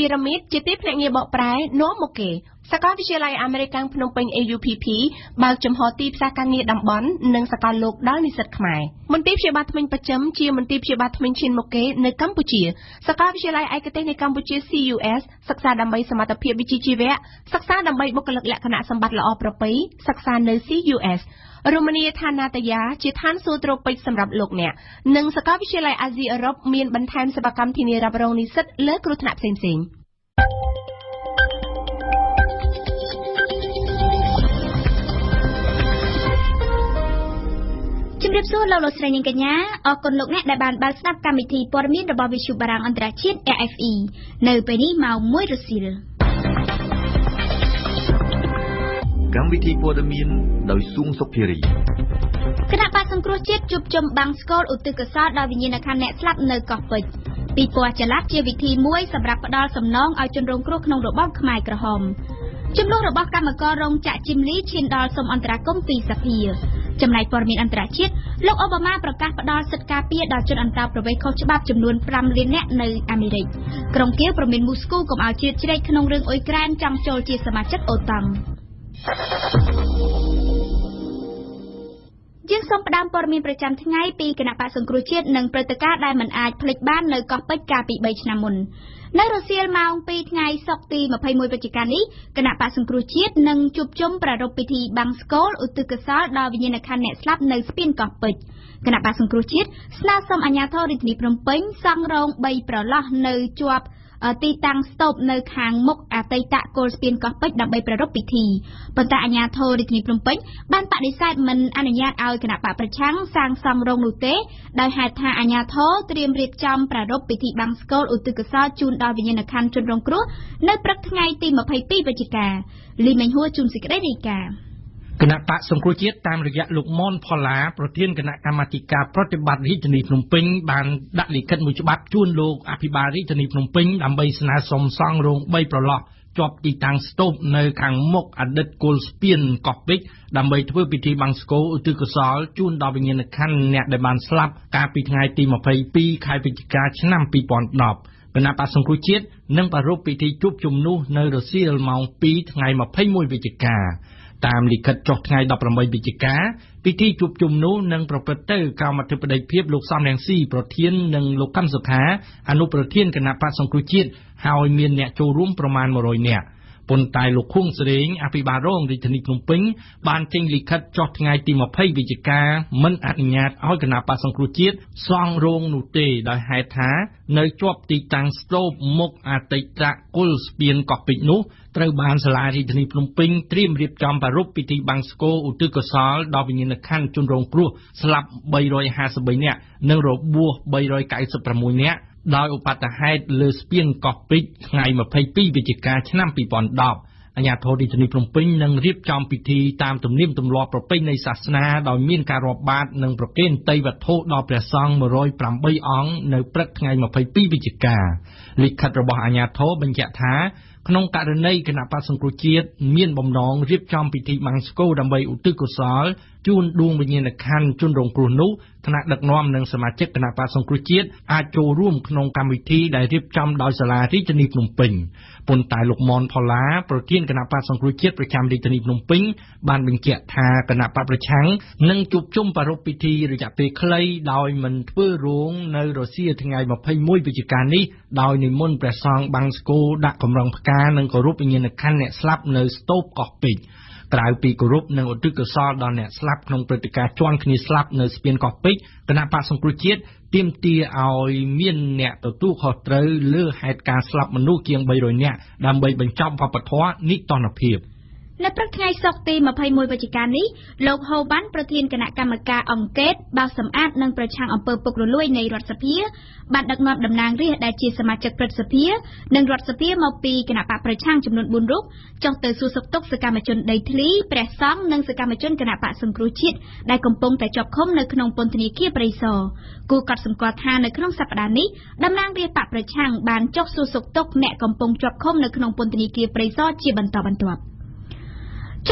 Pyramid ជាទីភ្នាក់ងារបកប្រែនាំមកគេសាកលវិទ្យាល័យអាមេរិកភ្នំពេញ AUPP បើកចំហទីផ្សារការងារតំបន់និងសកលលោកដល់និស្សិតខ្មែរមន្ទីរព្យាបាលធ្មេញប្រចាំជាមន្ទីរព្យាបាលធ្មេញឈានមកគេនៅកម្ពុជាសាកលវិទ្យាល័យឯកទេសនៃកម្ពុជា CUS សិក្សាដើម្បីសមត្ថភាពវិជ្ជាជីវៈសិក្សាដើម្បីបុគ្គលិកលក្ខណៈសម្បត្តិល្អប្រពៃសិក្សានៅ CUS រមណីយដ្ឋាននាតាយាជាឋានសួគ៌ត្រូពិចសម្រាប់លោកអ្នកនិងសាកលវិទ្យាល័យអាស៊ីអឺរ៉ុបមានបន្ថែមសេវាកម្មធានារ៉ាប់រងនិស្សិតលើគ្រោះថ្នាក់ផ្សេងៗជំរាបសួរលោកស្រីនាងកញ្ញាអរគុណលោកអ្នកដែលបានបើកស្ដាប់កម្មវិធីព័ត៌មានរបស់វិទ្យុបារាំងអន្តរជាតិ RFE នៅពេលនេះម៉ោង 1 រសៀលកម្មវិធីព័ត៌មានដោយសួងសុភារីគណៈបកសង្គ្រោះជាតិជួបជុំបាំងស្កលឧទ្ទិសកុសលដល់វិញ្ញាណក្ខន្ធអ្នកស្លាប់នៅកោះពេជ្រពីពណ៌ចល័តជាវិធីមួយសម្រាប់ផ្ដល់សំណងឲ្យជនរងគ្រោះក្នុងរបបខ្មែរក្រហមចំនួនរបស់កម្មកររោងចក្រជីមលីឈានដល់សុំអន្តរាគមន៍ពីសភាចំណែកព័ត៌មានអន្តរជាតិលោកអូបាម៉ាប្រកាសផ្ដល់សិទ្ធិការពារដល់ជនអន្តោប្រវេសន៍ខុសច្បាប់ចំនួន5លាននាក់នៅអាមេរិកក្រុងគៀវប្រមានមូស្គូកុំឲ្យជ្រៀតជ្រែកក្នុងរឿងអ៊ុយក្រែនចង់ចូលជាសមាជិកអូតាំងយើងសូមផ្ដើមព័ត៌មានប្រចាំថ្ងៃពីគណៈបកសង្គ្រោះជាតិនិងព្រឹត្តិការណ៍ដែលមិនអាចភ្លេចបាននៅកោះពេជ្រកាលពី3ឆ្នាំមុននៅរសៀលម៉ោង2ថ្ងៃសុក្រទី21វិច្ឆិកានេះគណៈបកសង្គ្រោះជាតិនឹងជួបជុំប្រារព្ធពិធីបាំងស្កលឧទ្ទិសកុសលដល់វិញ្ញាណក្ខន្ធអ្នកស្លាប់នៅស្ពានកោះពេជ្រគណៈបកសង្គ្រោះជាតិស្នើសុំអាជ្ញាធររាជធានីភ្នំពេញសង់រោង3ប្រឡោះនៅជាប់ទីតាំងស្តុបនៅខាងមុខអតីតគោលស្ពានកោះពេជ្រដើម្បីប្រារព្ធពិធីប៉ុន្តែអាជ្ញាធររាជធានីភ្នំពេញបានបដិសេធមិនអនុញ្ញាតឲ្យគណៈបកប្រឆាំងសាងសង់រោងនោះទេដោយហេតុថាអាជ្ញាធរត្រៀមរៀបចំប្រារព្ធពិធីបាំងស្កលឧទ្ទិសកុសលជូនដល់វិញ្ញាណក្ខន្ធជនរងគ្រោះនៅព្រឹកថ្ងៃទី22វិច្ឆិកាលីមេងហួរជូនសេចក្តីរាយការណ៍គណៈបកសង្គ្រោះជាតិតាមរយៈលោកមនផល្លាប្រធានគណៈកម្មាធិការប្រតិបត្តិរាជធានីភ្នំពេញបានដាក់លិខិតមួយច្បាប់ជូនលោកអភិបាលរាជធានីភ្នំពេញដើម្បីស្នើសុំសង់រោង3ប្រឡោះជាប់ទីតាំងស្តុបនៅខាងមុខអតីតគោលស្ពានកោះពេជ្រដើម្បីធ្វើពិធីបាំងស្កលឧទ្ទិសកុសលជូនដល់វិញ្ញាណក្ខន្ធអ្នកដែលបានស្លាប់កាលពីថ្ងៃទី22ខែវិច្ឆិកាឆ្នាំ2010គណៈបក្សសង្គ្រោះជាតិនឹងប្រារព្ធពិធីជួបជុំនោះនៅរសៀលម៉ោង2ថ្ងៃ21វិច្ឆិកាតាមលិខិតចុះថ្ងៃ18វិច្ឆិកាពិធីជួបជុំនោះនឹងប្រព្រឹត្តទៅក្រោមអធិបតីភាពលោកសំរងស៊ីប្រធាននិងលោកកឹមសុខាអនុប្រធានគណៈបក្សសង្គ្រោះជាតិហើយមានអ្នកចូលរួមប្រមាណ100នាក់ប៉ុន្តែលោកខួងសេរីអភិបាលរងរាជធានីភ្នំពេញបានចេញលិខិតចុះថ្ងៃទី20វិច្ឆិកាមិនអនុញ្ញាតឲ្យគណៈបក្សសង្គ្រោះជាតិសង់រោងនោះទេដោយហេតុថានៅជាប់ទីតាំងស្តុបមុខអតីតគល់ស្ពានកោះពេជ្រនោះត្រូវបានសាលារាជធានីភ្នំពេញត្រៀមរៀបចំប្រារព្ធពិធីបាំងស្កលឧទ្ទិសកុសលដល់វិញ្ញាណក្ខន្ធជនរងគ្រោះស្លាប់353នាក់និងរបួស396នាក់ដោយឧបទ្ទហេតុលើស្ពានកោះពេជ្រថ្ងៃ22វិច្ឆិកាឆ្នាំ2010អាជ្ញាធររាជធានីភ្នំពេញនឹងរៀបចំពិធីតាមទំនៀមទម្លាប់ប្រពៃណីសាសនាដោយមានការរាប់បាតនិងប្រគេនតីវត្ថុដល់ព្រះសង្ឃ108អង្គនៅព្រឹកថ្ងៃ22វិច្ឆិកាលិខិតរបស់អាជ្ញាធរបញ្ជាក់ថាក្នុងករណីគណៈបក្សសង្គ្រោះជាតិមានបំណងរៀបចំពិធីបាំងស្កលដើម្បីឧទ្ទិសកុសលជូនដួងវិញ្ញាណក្ខន្ធជនរងគ្រោះនោះថ្នាក់ដឹកនាំនិងសមាជិកគណៈបក្សសង្គ្រោះជាតិអាចចូលរួមក្នុងកម្មវិធីដែលរៀបចំដោយសាលារាជធានីភ្នំពេញប៉ុន្តែលោកមនផល្លាប្រធានគណៈបក្សសង្គ្រោះជាតិប្រចាំរាជធានីភ្នំពេញបានបញ្ជាក់ថាគណៈបកប្រឆាំងនឹងជួបជុំប្រារព្ធពិធីរយៈពេលខ្លីដោយមិនធ្វើរោងនៅរសៀលថ្ងៃ21វិច្ឆិកានេះដោយនិមន្តព្រះសង្ឃបាំងស្កលដាក់កម្រងផ្កានិងគោរពវិញ្ញាណក្ខន្ធអ្នកស្លាប់នៅស្ទូបកោះពេជ្រក្រៅពីគោរពនិងឧទ្ទិសកុសលដល់អ្នកស្លាប់ក្នុងព្រឹត្តិការណ៍ជាន់គ្នាស្លាប់នៅស្ពានកោះពេជ្រគណៈបក្សសង្គ្រោះជាតិទាមទារឲ្យមានអ្នកទទួលខុសត្រូវលើហេតុការណ៍ស្លាប់មនុស្សជាង300នាក់ដើម្បីបញ្ចប់វប្បធម៌នីតិភាពនៅព្រឹកថ្ងៃសុក្រទី21វិច្ឆិកានេះលោកហូវ៉ាន់ប្រធានគណៈកម្មការអង្គការបោសសម្អាតនិងប្រឆាំងអំពើពុករលួយនៃរដ្ឋសភាបានដឹកនាំតំណាងរាស្ត្រដែលជាសមាជិកព្រឹទ្ធសភានិងរដ្ឋសភាមកពីគណៈបកប្រឆាំងចំនួន4រូបចុះទៅសួរសុខទុក្ខសកម្មជនដីធ្លីព្រះសង្ឃនិងសកម្មជនគណៈបកសង្គ្រោះជាតិដែលកំពុងតែជាប់ឃុំនៅក្នុងពន្ធនាគារព្រៃសរគូកត់សម្គាល់ថានៅក្នុងសប្តាហ៍នេះតំណាងរាស្ត្របកប្រឆាំងបានចុះសួរសុខទុក្ខអ្នកកំពុងជាប់ឃុំនៅក្នុងពន្ធនាគារព្រៃសរជាបន្តបន្ទាប់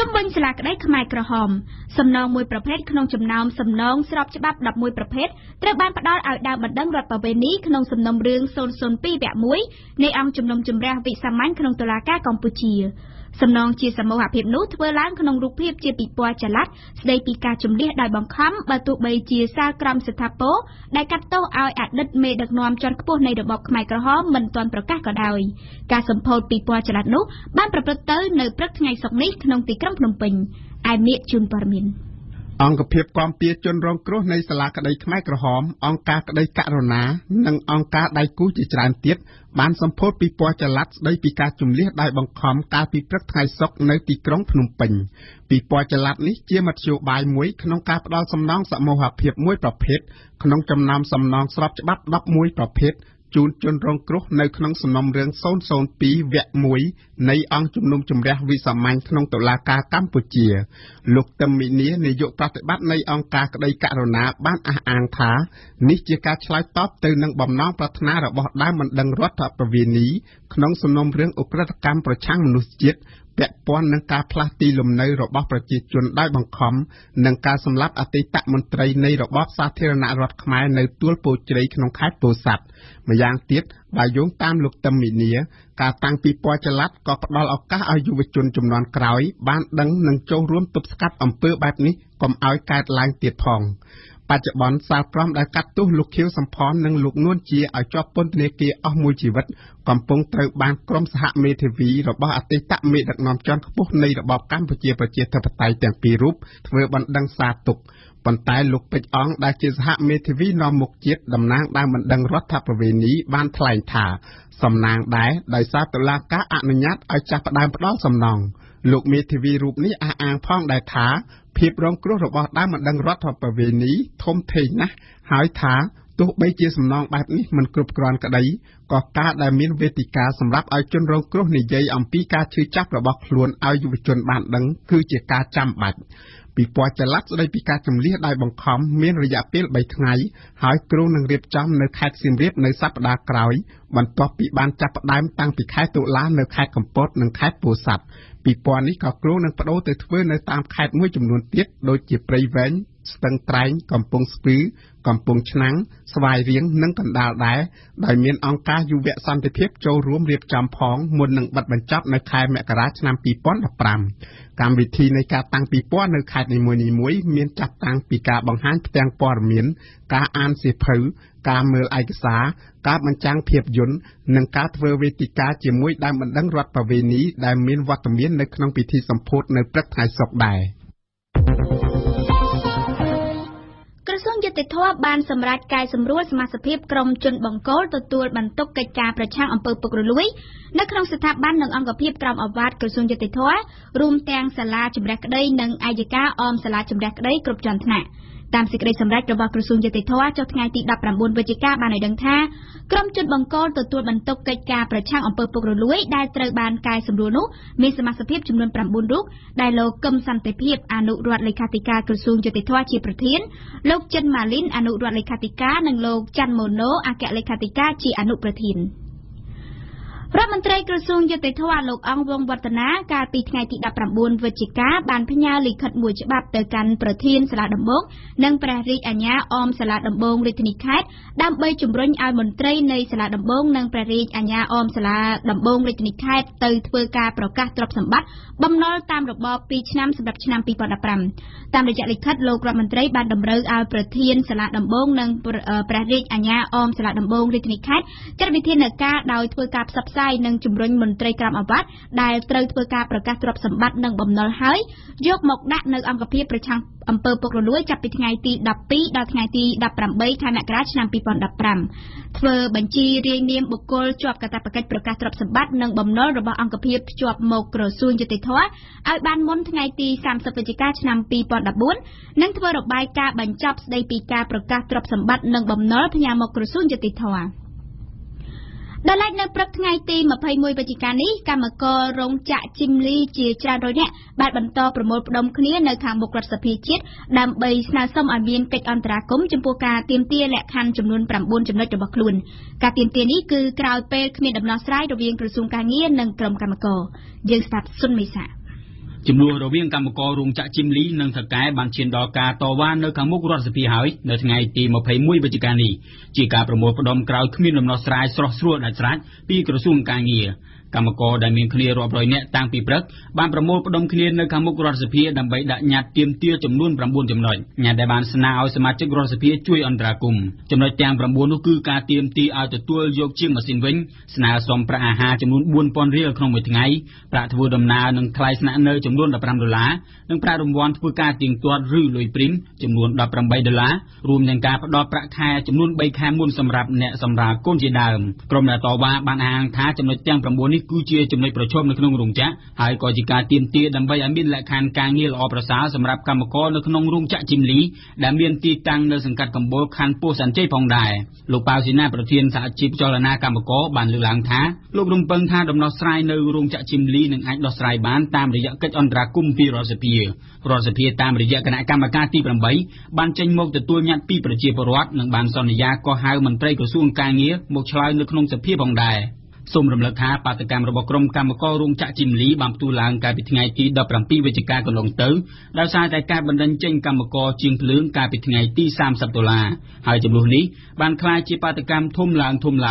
ជំវិញសាលាក្តីខ្មែរក្រហមសំណងមួយប្រភេទក្នុងចំណោមសំណងស្របច្បាប់11ប្រភេទត្រូវបានផ្ដល់ឲ្យដើមបណ្ដឹងរដ្ឋប្រវេណីក្នុងសំណុំរឿង002វគ្គ1នៃអង្គជំនុំជម្រះវិសាមញ្ញក្នុងតុលាការកម្ពុជាសំណងជាសមូហភាពនោះធ្វើឡើងក្នុងរូបភាពជាពិព័រណ៍ចល័តស្ដីពីការជំនះដោយបង្ខំបើទោះបីជាសាលក្រមស្ថាពរដែលកាត់ទោសឲ្យអតីតមេដឹកនាំជាន់ខ្ពស់នៃរបបខ្មែរក្រហមមិនទាន់ប្រកាសក៏ដោយការសម្ពោធពិព័រណ៍ចល័តនោះបានប្រព្រឹត្តទៅនៅព្រឹកថ្ងៃសុក្រនេះក្នុងទីក្រុងភ្នំពេញឯមៀកជូនព័ត៌មានអង្គភាពគាំពារជនរងគ្រោះនៃសាលាក្តីខ្មែរក្រហមអង្គការក្តីករុណានិងអង្គការដៃគូជាច្រើនទៀតបានសម្ពោធពិព័រណ៍ចល័តស្ដីពីការជំនះដោយបង្ខំកាលពីព្រឹកថ្ងៃសុក្រនៅទីក្រុងភ្នំពេញពិព័រណ៍ចល័តនេះជាមធ្យោបាយមួយក្នុងការផ្ដល់សំណងសមូហភាពមួយប្រភេទក្នុងចំណោមសំណងស្របច្បាប់11ប្រភេទជូនជនរងគ្រោះនៅក្នុងសំណុំរឿង002វគ្គ1នៃអង្គជំនុំជម្រះវិសាមញ្ញក្នុងតុលាការកម្ពុជាលោកទឹមមីនីនាយកប្រតិបត្តិនៃអង្គការក្តីករុណាបានអះអាងថានេះជាការឆ្លើយតបទៅនឹងបំណងប្រាថ្នារបស់ដើមបណ្ដឹងរដ្ឋប្រវេណីក្នុងសំណុំរឿងឧក្រិដ្ឋកម្មប្រឆាំងមនុស្សជាតិពាក់ព័ន្ធនឹងការផ្លាស់ទីលំនៅរបស់ប្រជាជនដោយបង្ខំនិងការសម្លាប់អតីតមន្ត្រីនៃរបបសាធារណរដ្ឋខ្មែរនៅទួលពោធិ៍ជ្រៅក្នុងខេត្តពោធិ៍សាត់ម្យ៉ាងទៀតបើយោងតាមលោកទឹមមីនីការតាំងពិព័រណ៍ចល័តក៏ផ្ដល់ឱកាសឲ្យយុវជនជំនាន់ក្រោយបានដឹងនិងចូលរួមទប់ស្កាត់អំពើបែបនេះកុំឲ្យកើតឡើងទៀតផងបច្ចុប្បន្នសាលក្រមដែលកាត់ទោសលោកខៀវសំផននិងលោកនួនជាឲ្យជាប់ពន្ធនាគារអស់មួយជីវិតកំពុងត្រូវបានក្រុមសហមេធាវីរបស់អតីតមេដឹកនាំជាន់ខ្ពស់នៃរបបកម្ពុជាប្រជាធិបតេយ្យទាំងពីររូបធ្វើបណ្ដឹងសារទុកប៉ុន្តែលោកពេជ្រអង្គដែលជាសហមេធាវីនាំមុខជាតិតំណាងដើមបណ្ដឹងរដ្ឋប្រវេណីបានថ្លែងថាសំណាងដែរដោយសារតុលាការអនុញ្ញាតឲ្យចាប់ផ្ដើមផ្ដល់សំណងលោកមេធាវីរូបនេះអះអាងផងដែរថាភាពរងគ្រោះរបស់ដើមបណ្ដឹងរដ្ឋប្រវេណីធំធេងណាស់ហើយថាទោះបីជាសំណងបែបនេះមិនគ្រប់គ្រាន់ក្តីក៏ការដែលមានវេទិកាសម្រាប់ឲ្យជនរងគ្រោះនិយាយអំពីការឈឺចាប់របស់ខ្លួនឲ្យយុវជនបានដឹងគឺជាការចាំបាច់ពិព័រណ៍ចល័តស្ដីពីការជំនះដោយបង្ខំមានរយៈពេល3ថ្ងៃហើយគ្រោងនឹងរៀបចំនៅខេត្តសៀមរាបនៅសប្តាហ៍ក្រោយបន្ទាប់ពីបានចាប់ផ្ដើមតាំងពីខែតុលានៅខេត្តកំពតនិងខេត្តពោធិ៍សាត់ពិព័រណ៍នេះក៏គ្រោងនឹងបដូរទៅធ្វើនៅតាមខេត្តមួយចំនួនទៀតដូចជាព្រៃវែងស្ទឹងត្រែងកំពង់ស្ពឺកំពង់ឆ្នាំងស្វាយរៀងនិងកណ្ដាលដែរដោយមានអង្គការយុវសន្តិភាពចូលរួមរៀបចំផងមុននឹងបិទបញ្ចប់នៅខែមករាឆ្នាំ2015កម្មវិធីនៃការតាំងពិព័រណ៍នៅខេត្តនីមួយៗមានចាប់តាំងពីការបង្ហាញផ្ទាំងព័ត៌មានការអានសៀវភៅការមើលឯកសារការបញ្ចាំងភាពយន្តនិងការធ្វើវេទិកាជាមួយដើមបណ្ដឹងរដ្ឋប្រវេណីដែលមានវត្តមាននៅក្នុងពិធីសម្ពោធនៅព្រឹកថ្ងៃសុក្រដែរក្រសួងយុតិធម៌បានសម្រេចកែសម្រួលសមាជិកក្រុមជនបង្គោលទទួលបន្ទុកកិច្ចការប្រឆាំងអំពើពុករលួយនៅក្នុងស្ថាប័ននិងអង្គភាពក្រមអាវ៉ាតក្រសួងយុតិធម៌រួមទាំងសាលាជំរះក្តីនិងឯកការអមសាលាជំរះក្តីគ្រប់ជាន់ថ្នាក់តាមសេចក្តីសម្រេចរបស់ក្រសួងយុតិធម៌ចុះថ្ងៃទី19វិច្ឆិកាបានឲ្យដឹងថាក្រុមជនបង្គោលទទួលបន្ទុកកិច្ចការប្រឆាំងអំពើពុករលួយដែលត្រូវបានកែសម្រួលនោះមានសមាជិកចំនួន9រូបដែលលោកកឹមសន្តិភាពអនុរដ្ឋលេខាធិការក្រសួងយុតិធម៌ជាប្រធានលោកចិនម៉ាលីនអនុរដ្ឋលេខាធិការនិងលោកច័ន្ទម៉ូណូអគ្គលេខាធិការជាអនុប្រធានរដ្ឋមន្ត្រីក្រសួងយុតិធម៌លោកអង្គវងវឌ្ឍនាកាលពីថ្ងៃទី19វិច្ឆិកាបានផ្ញើលិខិតមួយច្បាប់ទៅកាន់ប្រធានសាលាដំបងនិងព្រះរាជអាជ្ញាអមសាលាដំបងរាជធានីខេត្តដើម្បីជំរុញឲ្យមន្ត្រីនៃសាលាដំបងនិងព្រះរាជអាជ្ញាអមសាលាដំបងរាជធានីខេត្តទៅធ្វើការប្រកាសទ្រព្យសម្បត្តិបំណុលតាមរបប2ឆ្នាំសម្រាប់ឆ្នាំ2015តាមរយៈលិខិតលោករដ្ឋមន្ត្រីបានតម្រូវឲ្យប្រធានសាលាដំបងនិងព្រះរាជអាជ្ញាអមសាលាដំបងរាជធានីខេត្តចាត់វិធានការដោយធ្វើការផ្សព្វផ្សាយនិងជំរុញមន្ត្រីក្រមអាវ៉ាត់ដែលត្រូវធ្វើការប្រកាសទ្រព្យសម្បត្តិនិងបំណុលហើយយកមកដាក់នៅអង្គភាពប្រឆាំងអំពើពុករលួយចាប់ពីថ្ងៃទី12ដល់ថ្ងៃទី18ខែមករាឆ្នាំ2015ធ្វើបញ្ជីរាយនាមបុគ្គលជាប់កាតព្វកិច្ចប្រកាសទ្រព្យសម្បត្តិនិងបំណុលរបស់អង្គភាពភ្ជាប់មកក្រសួងយុតិធម៌ឲ្យបានមុនថ្ងៃទី30វិច្ឆិកាឆ្នាំ2014និងធ្វើរបាយការណ៍បញ្ចប់ស្ដីពីការប្រកាសទ្រព្យសម្បត្តិនិងបំណុលផ្ញើមកក្រសួងយុតិធម៌ដល់ឡែកនៅព្រឹកថ្ងៃទី21វិច្ឆិកានេះកម្មកររោងចក្រជីមលីជាច្រើនរយនាក់បានបន្តប្រមូលផ្ដុំគ្នានៅខាងមុខរដ្ឋសភាជាតិដើម្បីស្នើសុំឲ្យមានកិច្ចអន្តរាគមន៍ចំពោះការទាមទារលក្ខខណ្ឌចំនួន9ចំណុចរបស់ខ្លួនការទាមទារនេះគឺក្រោយពេលគ្មានដំណោះស្រាយរវាងក្រសួងការងារនិងក្រុមកម្មករយើងស្ដាប់សុនមេសា ចំនួនរវាងកម្មកររោងចក្រ Chim Lee និងថៅកែបានឈានដល់ការតវ៉ានៅខាងមុខរដ្ឋសភាហើយនៅថ្ងៃទី21វិច្ឆិកានេះជាការប្រមូលផ្ដុំក្រោយគ្មានដំណោះស្រាយស្រស់ស្រួលដាច់ស្រេចពីក្រសួងការងារកម្មករដែលមានគ្នារាប់រយនាក់តាំងពីព្រឹកបានប្រមូលផ្ដុំគ្នានៅខាងមុខរដ្ឋសភាដើម្បីដាក់ញត្តិទាមទារចំនួន9ចំណុចញត្តិដែលបានស្នើឲ្យសមាជិករដ្ឋសភាជួយអន្តរាគមន៍ចំណុចទាំង9នោះគឺការទាមទារឲ្យទទួលយកជាងម៉ាស៊ីនវិញស្នើសុំប្រាក់អាហារចំនួន4000រៀលក្នុងមួយថ្ងៃប្រាក់ធ្វើដំណើរនិងថ្លៃស្នាក់នៅចំនួន$15និងប្រាក់រង្វាន់ធ្វើការទៀងទាត់ឬលុយព្រីមចំនួន$18រួមទាំងការផ្ដល់ប្រាក់ខែចំនួន3ខែមុនសម្រាប់អ្នកសម្រាលកូនជាដើមក្រុមអ្នកតវ៉ាបានអះអាងថាចំណុចទាំង9នេះគឺជាចំណុចប្រឈមនៅក្នុងរោងចក្រហើយក៏ជាការទាមទារដើម្បីឲ្យមានលក្ខខណ្ឌការងារល្អប្រសើរសម្រាប់កម្មករនៅក្នុងរោងចក្រ Chim Lee ដែលមានទីតាំងនៅសង្កាត់កំពូលខណ្ឌពោធិ៍សែនជ័យផងដែរលោកប៉ៅស៊ីណាប្រធានសហជីពចលនាកម្មករបានលើកឡើងថាលោករំពឹងថាដំណោះស្រាយនៅរោងចក្រ Chim Lee នឹងអាចដោះស្រាយបានតាមរយៈកិច្ចអន្តរាគមន៍ពីរដ្ឋសភាតាមរយៈគណៈកម្មការទី8បានចេញមកទទួលញត្តិពីប្រជាពលរដ្ឋនិងបានសន្យាកោះហៅមន្ត្រីក្រសួងការងារមកឆ្លើយនៅក្នុងសភាផងដែរសូមរំលឹកថាបាតកម្មរបស់ក្រុមកម្មកររោងចក្រ Chim Lee បានផ្ទុះឡើងកាលពីថ្ងៃទី17វិច្ឆិកាកន្លងទៅដោយសារតែការបណ្តេញចេញកម្មករជាងភ្លើងកាលពីថ្ងៃទី$30ហើយចំនួននេះបានក្លាយជាបាតកម្មធំឡើ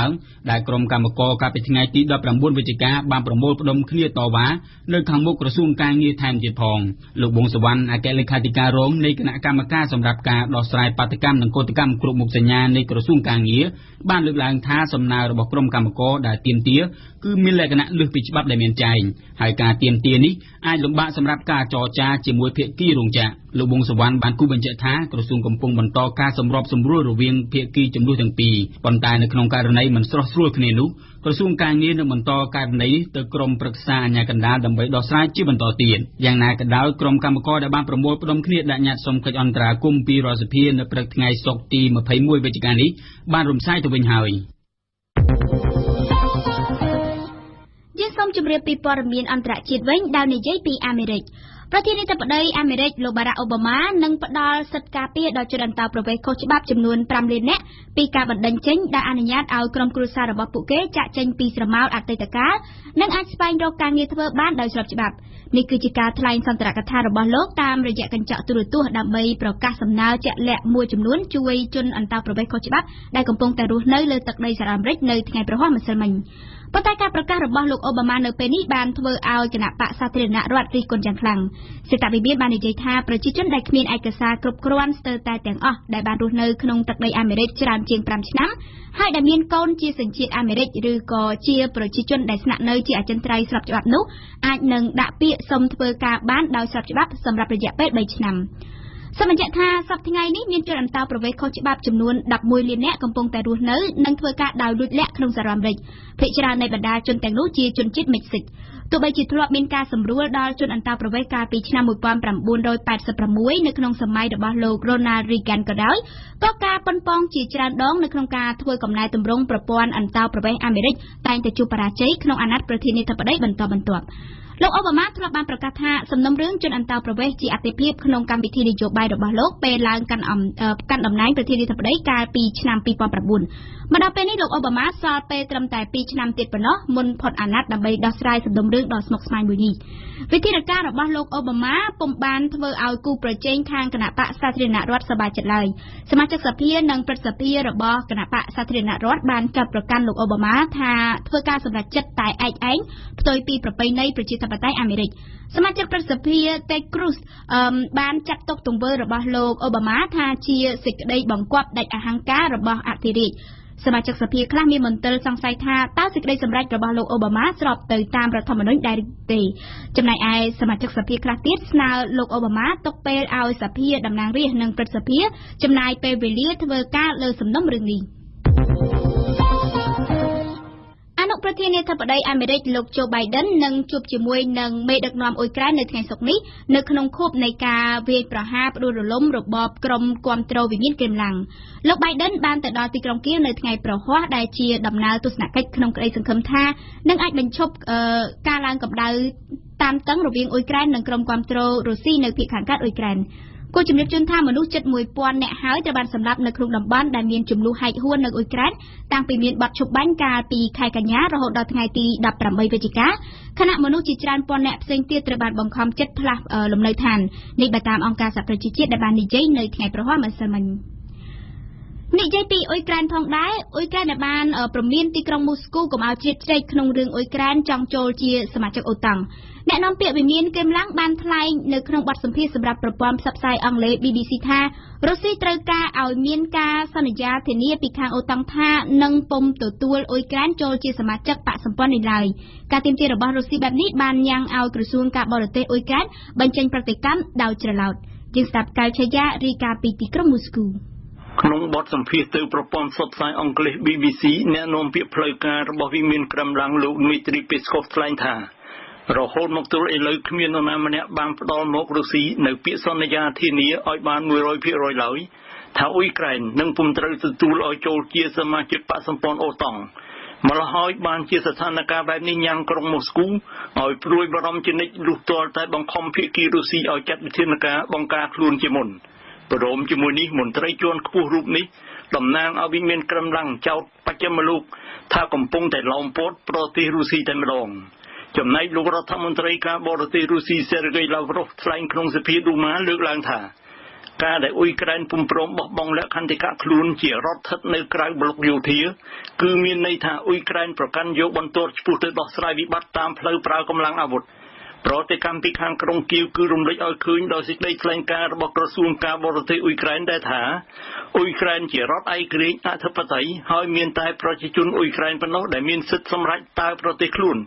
ងដែលក្រុមកម្មករកាលពីថ្ងៃទី19វិច្ឆិកាបានប្រមូលផ្ដុំគ្នាតវ៉ានៅខាងមុខក្រសួងការងារថែមទៀតផងលោកប៊ុងសវណ្ណអគ្គលេខាធិការរងនៃគណៈកម្មការសម្រាប់ការដោះស្រាយបាតកម្មនិងកោតកម្មគ្រប់មុខសញ្ញានៃក្រសួងការងារបានលើកឡើងថាសំណើរបស់ក្រុមកម្មករដែលទាមទារគឺមានលក្ខណៈលើសពីច្បាប់ដែលមានចែងហើយការទាមទារនេះអាចលំបាកសម្រាប់ការចរចាជាមួយភាគីរោងចក្រលោកប៊ុងសវណ្ណបានគូបញ្ជាក់ថាក្រសួងកំពុងបន្តការសម្របសម្រួលរវាងភាគីចំនួនទាំងពីរប៉ុន្តែនៅក្នុងករណីមិនស្រស់ស្រួលគ្នានោះក្រសួងការងារនឹងបន្តករណីទៅក្រុមប្រឹក្សាអាជ្ញាកណ្ដាលដើម្បីដោះស្រាយជាបន្តទៀតយ៉ាងណាក៏ដោយក្រុមកម្មករដែលបានប្រមូលផ្ដុំគ្នាដាក់ញត្តិសុំកិច្ចអន្តរាគមន៍ពីរដ្ឋសភានៅព្រឹកថ្ងៃសុក្រទី21វិច្ឆិកានេះបានរំសាយទៅវិញហើយយើងសូមជម្រាបពីព័ត៌មានអន្តរជាតិវិញដែលនិយាយពីអាមេរិកប្រធានាធិបតីអាមេរិកលោកបារ៉ាក់អូបាម៉ានឹងផ្ដល់សិទ្ធិការពារដល់ជនអន្តោប្រវេសន៍ខុសច្បាប់ចំនួន5លាននាក់ពីការបណ្តេញចេញដែលអនុញ្ញាតឲ្យក្រុមគ្រួសាររបស់ពួកគេចាកចេញពីស្រមោលអតីតកាលនិងអាចស្វែងរកការងារធ្វើបានដោយស្របច្បាប់នេះគឺជាការថ្លែងសន្ទរកថារបស់លោកតាមរយៈកញ្ចក់ទូរទស្សន៍ដើម្បីប្រកាសសំណើជាក់លាក់មួយចំនួនជួយជនអន្តោប្រវេសន៍ខុសច្បាប់ដែលកំពុងតែរស់នៅលើទឹកដីសហរដ្ឋអាមេរិកនៅថ្ងៃប្រហ័សម្សិលមិញប៉ុន្តែការប្រកាសរបស់លោកអូបាម៉ានៅពេលនេះបានធ្វើឲ្យគណៈបកសាធារណរដ្ឋរិះគន់យ៉ាងខ្លាំងសេដ្ឋវិមានបាននិយាយថាប្រជាជនដែលគ្មានឯកសារគ្រប់គ្រាន់ស្ទើរតែទាំងអស់ដែលបានរស់នៅក្នុងទឹកដីអាមេរិកច្រើនជាង5ឆ្នាំហើយដែលមានកូនជាសញ្ជាតិអាមេរិកឬក៏ជាប្រជាជនដែលស្នាក់នៅជាអចិន្ត្រៃយ៍ស្របច្បាប់នោះអាចនឹងដាក់ពាក្យសុំធ្វើការបានដោយស្របច្បាប់សម្រាប់រយៈពេល3ឆ្នាំសូមបញ្ជាក់ថាសប្តាហ៍ថ្ងៃនេះមានជនអន្តោប្រវេសន៍ខុសច្បាប់ចំនួន11លាននាក់កំពុងតែរស់នៅនិងធ្វើការដោយលួចលាក់ក្នុងសហរដ្ឋអាមេរិកភាគច្រើននៃបណ្ដាជនទាំងនោះជាជនជាតិមិចស៊ិកទោះបីជាធ្លាប់មានការសម្រួលដល់ជនអន្តោប្រវេសន៍កាលពីឆ្នាំ1986នៅក្នុងសម័យរបស់លោក Ronald Reagan ក៏ដោយក៏ការប៉ុនប៉ងជាច្រើនដងនៅក្នុងការធ្វើកំណែទម្រង់ប្រព័ន្ធអន្តោប្រវេសន៍អាមេរិកតែងតែជួបបរាជ័យក្នុងអាណត្តិប្រធានាធិបតីបន្តបន្ទាប់លោកអូបាម៉ាធ្លាប់បានប្រកាសថាសំណុំរឿងជនអន្តោប្រវេសន៍ជាអាទិភាពក្នុងកម្មវិធីនយោបាយរបស់លោកពេលឡើងកាន់តំណែងប្រធានាធិបតីកាលពីឆ្នាំ2009មកដល់ពេលនេះលោកអូបាម៉ាសល់ពេលត្រឹមតែ2ឆ្នាំទៀតប៉ុណ្ណោះមុនផុតអាណត្តិដើម្បីដោះស្រាយសំណុំរឿងដ៏ស្មុគស្មាញមួយនេះវិធានការរបស់លោកអូបាម៉ាពុំបានធ្វើឲ្យគូប្រជែងខាងគណៈបកសាធារណរដ្ឋសប្បាយចិត្តឡើយសមាជិកសភានិងព្រឹទ្ធសភារបស់គណៈបកសាធារណរដ្ឋបានកាត់ប្រកាន់លោកអូបាម៉ាថាធ្វើការសម្រេចចិត្តតែឯកឯងផ្ទុយពីប្រពៃណីប្រជាធិបតេយ្យអាមេរិកសមាជិកព្រឹទ្ធសភា Ted Cruz បានចាត់ទុកទង្វើរបស់លោកអូបាម៉ាថាជាសេចក្តីបង្គាប់ដាច់អហង្ការរបស់អធិរាជសមាជិកសភាខ្លះមានមន្ទិលសង្ស័យថាតើសេចក្តីសម្រេចរបស់លោកអូបាម៉ាស្របទៅតាមរដ្ឋធម្មនុញ្ញដែរទេចំណែកឯសមាជិកសភាខ្លះទៀតស្នើលោកអូបាម៉ាទុកពេលឲ្យសភាតំណាងរាស្ត្រនិងព្រឹទ្ធសភាចំណាយពេលវេលាធ្វើការលើសំណុំរឿងនេះអនុប្រធានាធិបតីអាមេរិកលោកโจ Biden នឹងជួបជាមួយនឹងមេដឹកនាំអ៊ុយក្រែននៅថ្ងៃសុក្រនេះនៅក្នុងខួបនៃការវាយប្រហារផ្ដួលរលំរបបក្រុមគាំទ្រវិមានក្រេមឡាំងលោក Biden បានទៅដល់ទីក្រុងគៀវនៅថ្ងៃប្រហ័សដែលជាដំណើរទស្សនកិច្ចក្នុងក្តីសង្ឃឹមថានឹងអាចបញ្ឈប់ការឡើងកម្ដៅតានតឹងរវាងអ៊ុយក្រែននិងក្រុមគាំទ្ររុស្ស៊ីនៅភាគខាងកើតអ៊ុយក្រែន គូជំរាបជូនថាមនុស្សជិត 1000 នាក់ហើយត្រូវបានសម្លាប់នៅក្នុងតំបន់ដែលមានចំនួនហែកហួននៅអ៊ុយក្រែនតាំងពីមានបទឈប់បាញ់កាលពីខែកញ្ញារហូតដល់ថ្ងៃទី18វិច្ឆិកាខណៈមនុស្សជាច្រើនពាន់នាក់ផ្សេងទៀតត្រូវបានបង្ខំចិត្តផ្លាស់លំនៅឋាននេះបើតាមអង្គការសហប្រជាជាតិដែលបាននិយាយនៅថ្ងៃប្រហ័នម្សិលមិញនិយាយពីអ៊ុយក្រែនផងដែរអ៊ុយក្រែនបានព្រមានទីក្រុងមូស្គូកុំឲ្យជ្រៀតជ្រែកក្នុងរឿងអ៊ុយក្រែនចង់ចូលជាសមាជិកអូតាំងអ្នកនាំពាក្យវិមានគឹមឡាំងបានថ្លែងនៅក្នុងបទសម្ភាសន៍សម្រាប់ប្រព័ន្ធផ្សព្វផ្សាយអង់គ្លេស BBC ថារុស្ស៊ីត្រូវការឲ្យមានការសន្យាធានាពីខាងអូតាំងថានឹងពុំទទួលអ៊ុយក្រែនចូលជាសមាជិកបកសម្ព័ន្ធនេះឡើយការទាមទាររបស់រុស្ស៊ីបែបនេះបានញ៉ាំងឲ្យក្រសួងការបរទេសអ៊ុយក្រែនបញ្ចេញប្រតិកម្មដោយច្រឡោតយើងស្ដាប់កៅឆាយារាយការណ៍ពីទីក្រុងមូស្គូក្នុងបទសម្ភាសន៍ទៅប្រព័ន្ធផ្សព្វផ្សាយអង់គ្លេស BBC អ្នកនាំពាក្យផ្លូវការរបស់វិមានក្រមឡាំងលោក Dmitry Peskov ថ្លែងថារហូតមកទល់ឥឡូវគ្មាននរណាម្នាក់បានផ្ដល់មករុស្ស៊ីនៅពាក្យសន្យាធានាឲ្យបាន 100% ឡើយថាអ៊ុយក្រែននឹងពុំត្រូវទទួលឲ្យចូលជាសមាជិកបកសម្ព័ន្ធអូតង់ម្ល៉េះហើយបានជាស្ថានភាពបែបនេះញ៉ាំងក្រុងមូស្គូឲ្យព្រួយបារម្ភជានិច្ចលុះទាល់តែបង្ខំភាគីរុស្ស៊ីឲ្យចាត់វិធានការបង្ការខ្លួនជាមុនព្រមជាមួយនេះមន្ត្រីជាន់ខ្ពស់រូបនេះតំណាងឲ្យវិមានក្រមឡាំងចោទបច្ចឹមលោកថាកំពុងតែឡោមព័ទ្ធប្រទេសរុស្ស៊ីតែម្ដងចំណែកលោករដ្ឋមន្ត្រីការបរទេសរុស្ស៊ី Sergei Lavrov ថ្លែងក្នុងសភាឌូម៉ាលើកឡើងថាការដែលអ៊ុយក្រែនពុំព្រមបោះបង់លក្ខន្តិកៈខ្លួនជារដ្ឋស្ថិតនៅក្រៅប្លុកយោធាគឺមានន័យថាអ៊ុយក្រែនប្រកាន់យកបន្ទាត់ឆ្ពោះទៅដោះស្រាយវិបត្តិតាមផ្លូវប្រើកម្លាំងអាវុធប្រតិកម្មពីខាងក្រុងគៀវគឺរំលេចឲ្យឃើញដោយសេចក្តីថ្លែងការណ៍របស់ក្រសួងការបរទេសអ៊ុយក្រែនដែលថាអ៊ុយក្រែនជារដ្ឋឯករាជ្យអធិបតេយ្យហើយមានតែប្រជាជនអ៊ុយក្រែនប៉ុណ្ណោះដែលមានសិទ្ធិសម្រេចតើប្រទេសខ្លួន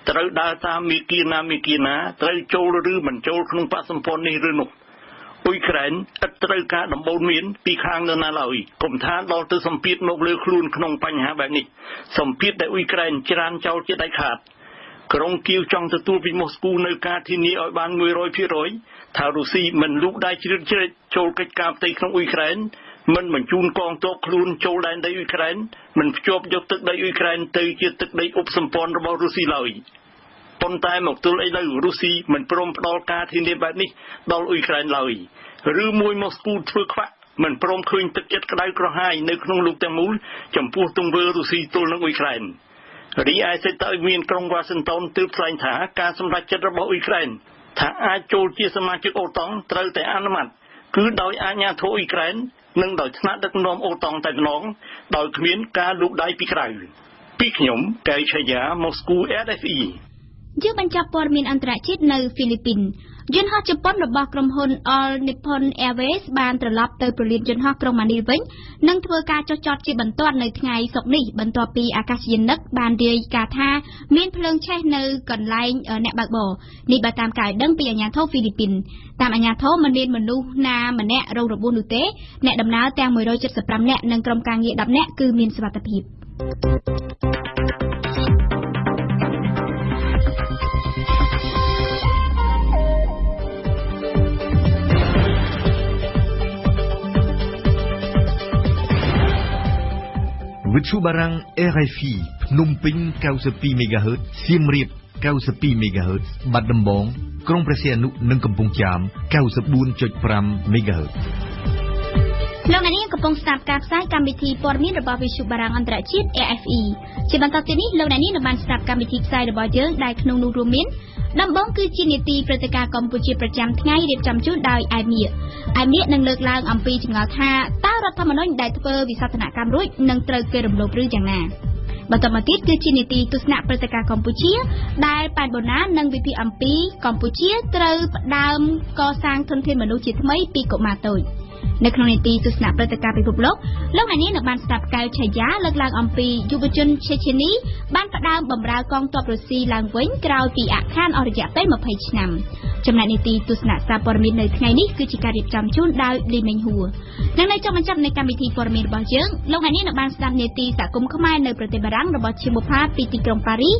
ត្រូវដើរតាមមាគ៌ាណាត្រូវចូលឬមិនចូលក្នុងបកសម្ព័ន្ធនេះឬនោះអ៊ុយក្រែនឥតត្រូវការដំបូន្មានពីខាងនរណាឡើយកុំថាដល់ទៅសម្ពាធមកលើខ្លួនក្នុងបញ្ហាបែបនេះសម្ពាធដែលអ៊ុយក្រែនច្រានចោលជាដាច់ខាតក្រុងគៀវចង់ទទួលពីម៉ូស្គូនៅការធានាឲ្យបាន 100% ថារុស្ស៊ីមិនលូកដៃជ្រៀតជ្រែកចូលកិច្ចការផ្ទៃក្នុងអ៊ុយក្រែនមិនបញ្ជូនកងទ័ពខ្លួនចូលដែនដីអ៊ុយក្រែនមិនភ្ជាប់យកទឹកដីអ៊ុយក្រែនទៅជាទឹកដីឧបសម្ព័ន្ធរបស់រុស្ស៊ីឡើយប៉ុន្តែមកទល់ឥឡូវរុស្ស៊ីមិនព្រមផ្ដល់ការធានាបែបនេះដល់អ៊ុយក្រែនឡើយឬមួយម៉ូស្គូធ្វើខ្វាក់មិនព្រមឃើញទឹកចិត្តក្តៅក្រហាយនៅក្នុងលោកទាំងមូលចំពោះទង្វើរុស្ស៊ីទល់នឹងអ៊ុយក្រែនរីឯសេតមានក្រុងវ៉ាស៊ីនតោនទើបថ្លែងថាការសម្រេចចិត្តរបស់អ៊ុយក្រែនថាអាចចូលជាសមាជិកអូតង់ត្រូវតែអនុម័តគឺដោយអាជ្ញាធរអ៊ុយក្រែននិងដោយថ្នាក់ដឹកនាំអូតង់តែម្ដងដោយគ្មានការលូកដៃពីក្រៅពីខ្ញុំកែវឆាយាម៉ូស្គូ RFE យើងបញ្ចប់ព័ត៌មានអន្តរជាតិនៅហ្វីលីពីនយន្តហោះជប៉ុនរបស់ក្រុមហ៊ុន All Nippon Airways បានត្រឡប់ទៅប្រលានយន្តហោះក្រុងម៉ានីលវិញនិងធ្វើការចុះចតជាបន្ទាន់នៅថ្ងៃសុក្រនេះបន្ទាប់ពីអាកាសយានិកបានរាយការណ៍ថាមានភ្លើងឆេះនៅកន្លែងអ្នកបើកបរនេះបើតាមការឲ្យដឹងពីអាជ្ញាធរហ្វីលីពីនតាមអាជ្ញាធរមិនមានមនុស្សណាម្នាក់រងរបួសនោះទេអ្នកដំណើរទាំង175នាក់និងក្រុមការងារ10នាក់គឺមានសុវត្ថិភាពវិទ្យុបារាំង RFI ភ្នំពេញ 92 MHz សៀមរាប 92 MHz បាត់ដំបងក្រុងព្រះសីហនុនិងកំពង់ចាម 94.5 MHz លោកអ្នកនាងកំពុងស្ដាប់ការផ្សាយកម្មវិធីព័ត៌មានរបស់វិទ្យុបារាំងអន្តរជាតិ RFE ជាបន្តទៅនេះលោកអ្នកនាងនឹងបានស្ដាប់កម្មវិធីផ្សាយរបស់យើងដែលក្នុងនោះរួមមានដំបូងគឺជានីតិព្រឹត្តិការណ៍កម្ពុជាប្រចាំថ្ងៃរៀបចំជូនដោយអែមៀនឹងលើកឡើងអំពីចម្ងល់ថាតើរដ្ឋធម្មនុញ្ញដែលធ្វើវិសោធនកម្មរួចនឹងត្រូវគេរំលោភឬយ៉ាងណាបន្តមកទៀតគឺជានីតិទស្សនៈព្រឹត្តិការណ៍កម្ពុជាដែលប៉ែនបូណានឹងវិភាគអំពីកម្ពុជាត្រូវផ្ដើមកសាងធនធានមនុស្សជាថ្មីពីកុមារតូចនៅក្នុងនីតិទស្សនៈព្រឹត្តិការណ៍ពិភពលោកលោកអ្នកនាងនឹងបានស្ដាប់កៅឆាយាលើកឡើងអំពីយុវជនឆេឆេនីបានផ្ដើមបម្រើកងទ័ពរុស្ស៊ីឡើងវិញក្រោយពីអាក់ខានអស់រយៈពេល20ឆ្នាំចំណែកនីតិទស្សនៈសារព័ត៌មាននៅថ្ងៃនេះគឺជាការរៀបចំជូនដោយលីមេងហួរនិងនៅចុងបញ្ចប់នៃកម្មវិធីព័ត៌មានរបស់យើងលោកអ្នកនាងនឹងបានស្ដាប់នីតិសហគមន៍ខ្មែរនៅប្រទេសបារាំងរបស់ឈីមូផាពីទីក្រុងប៉ារី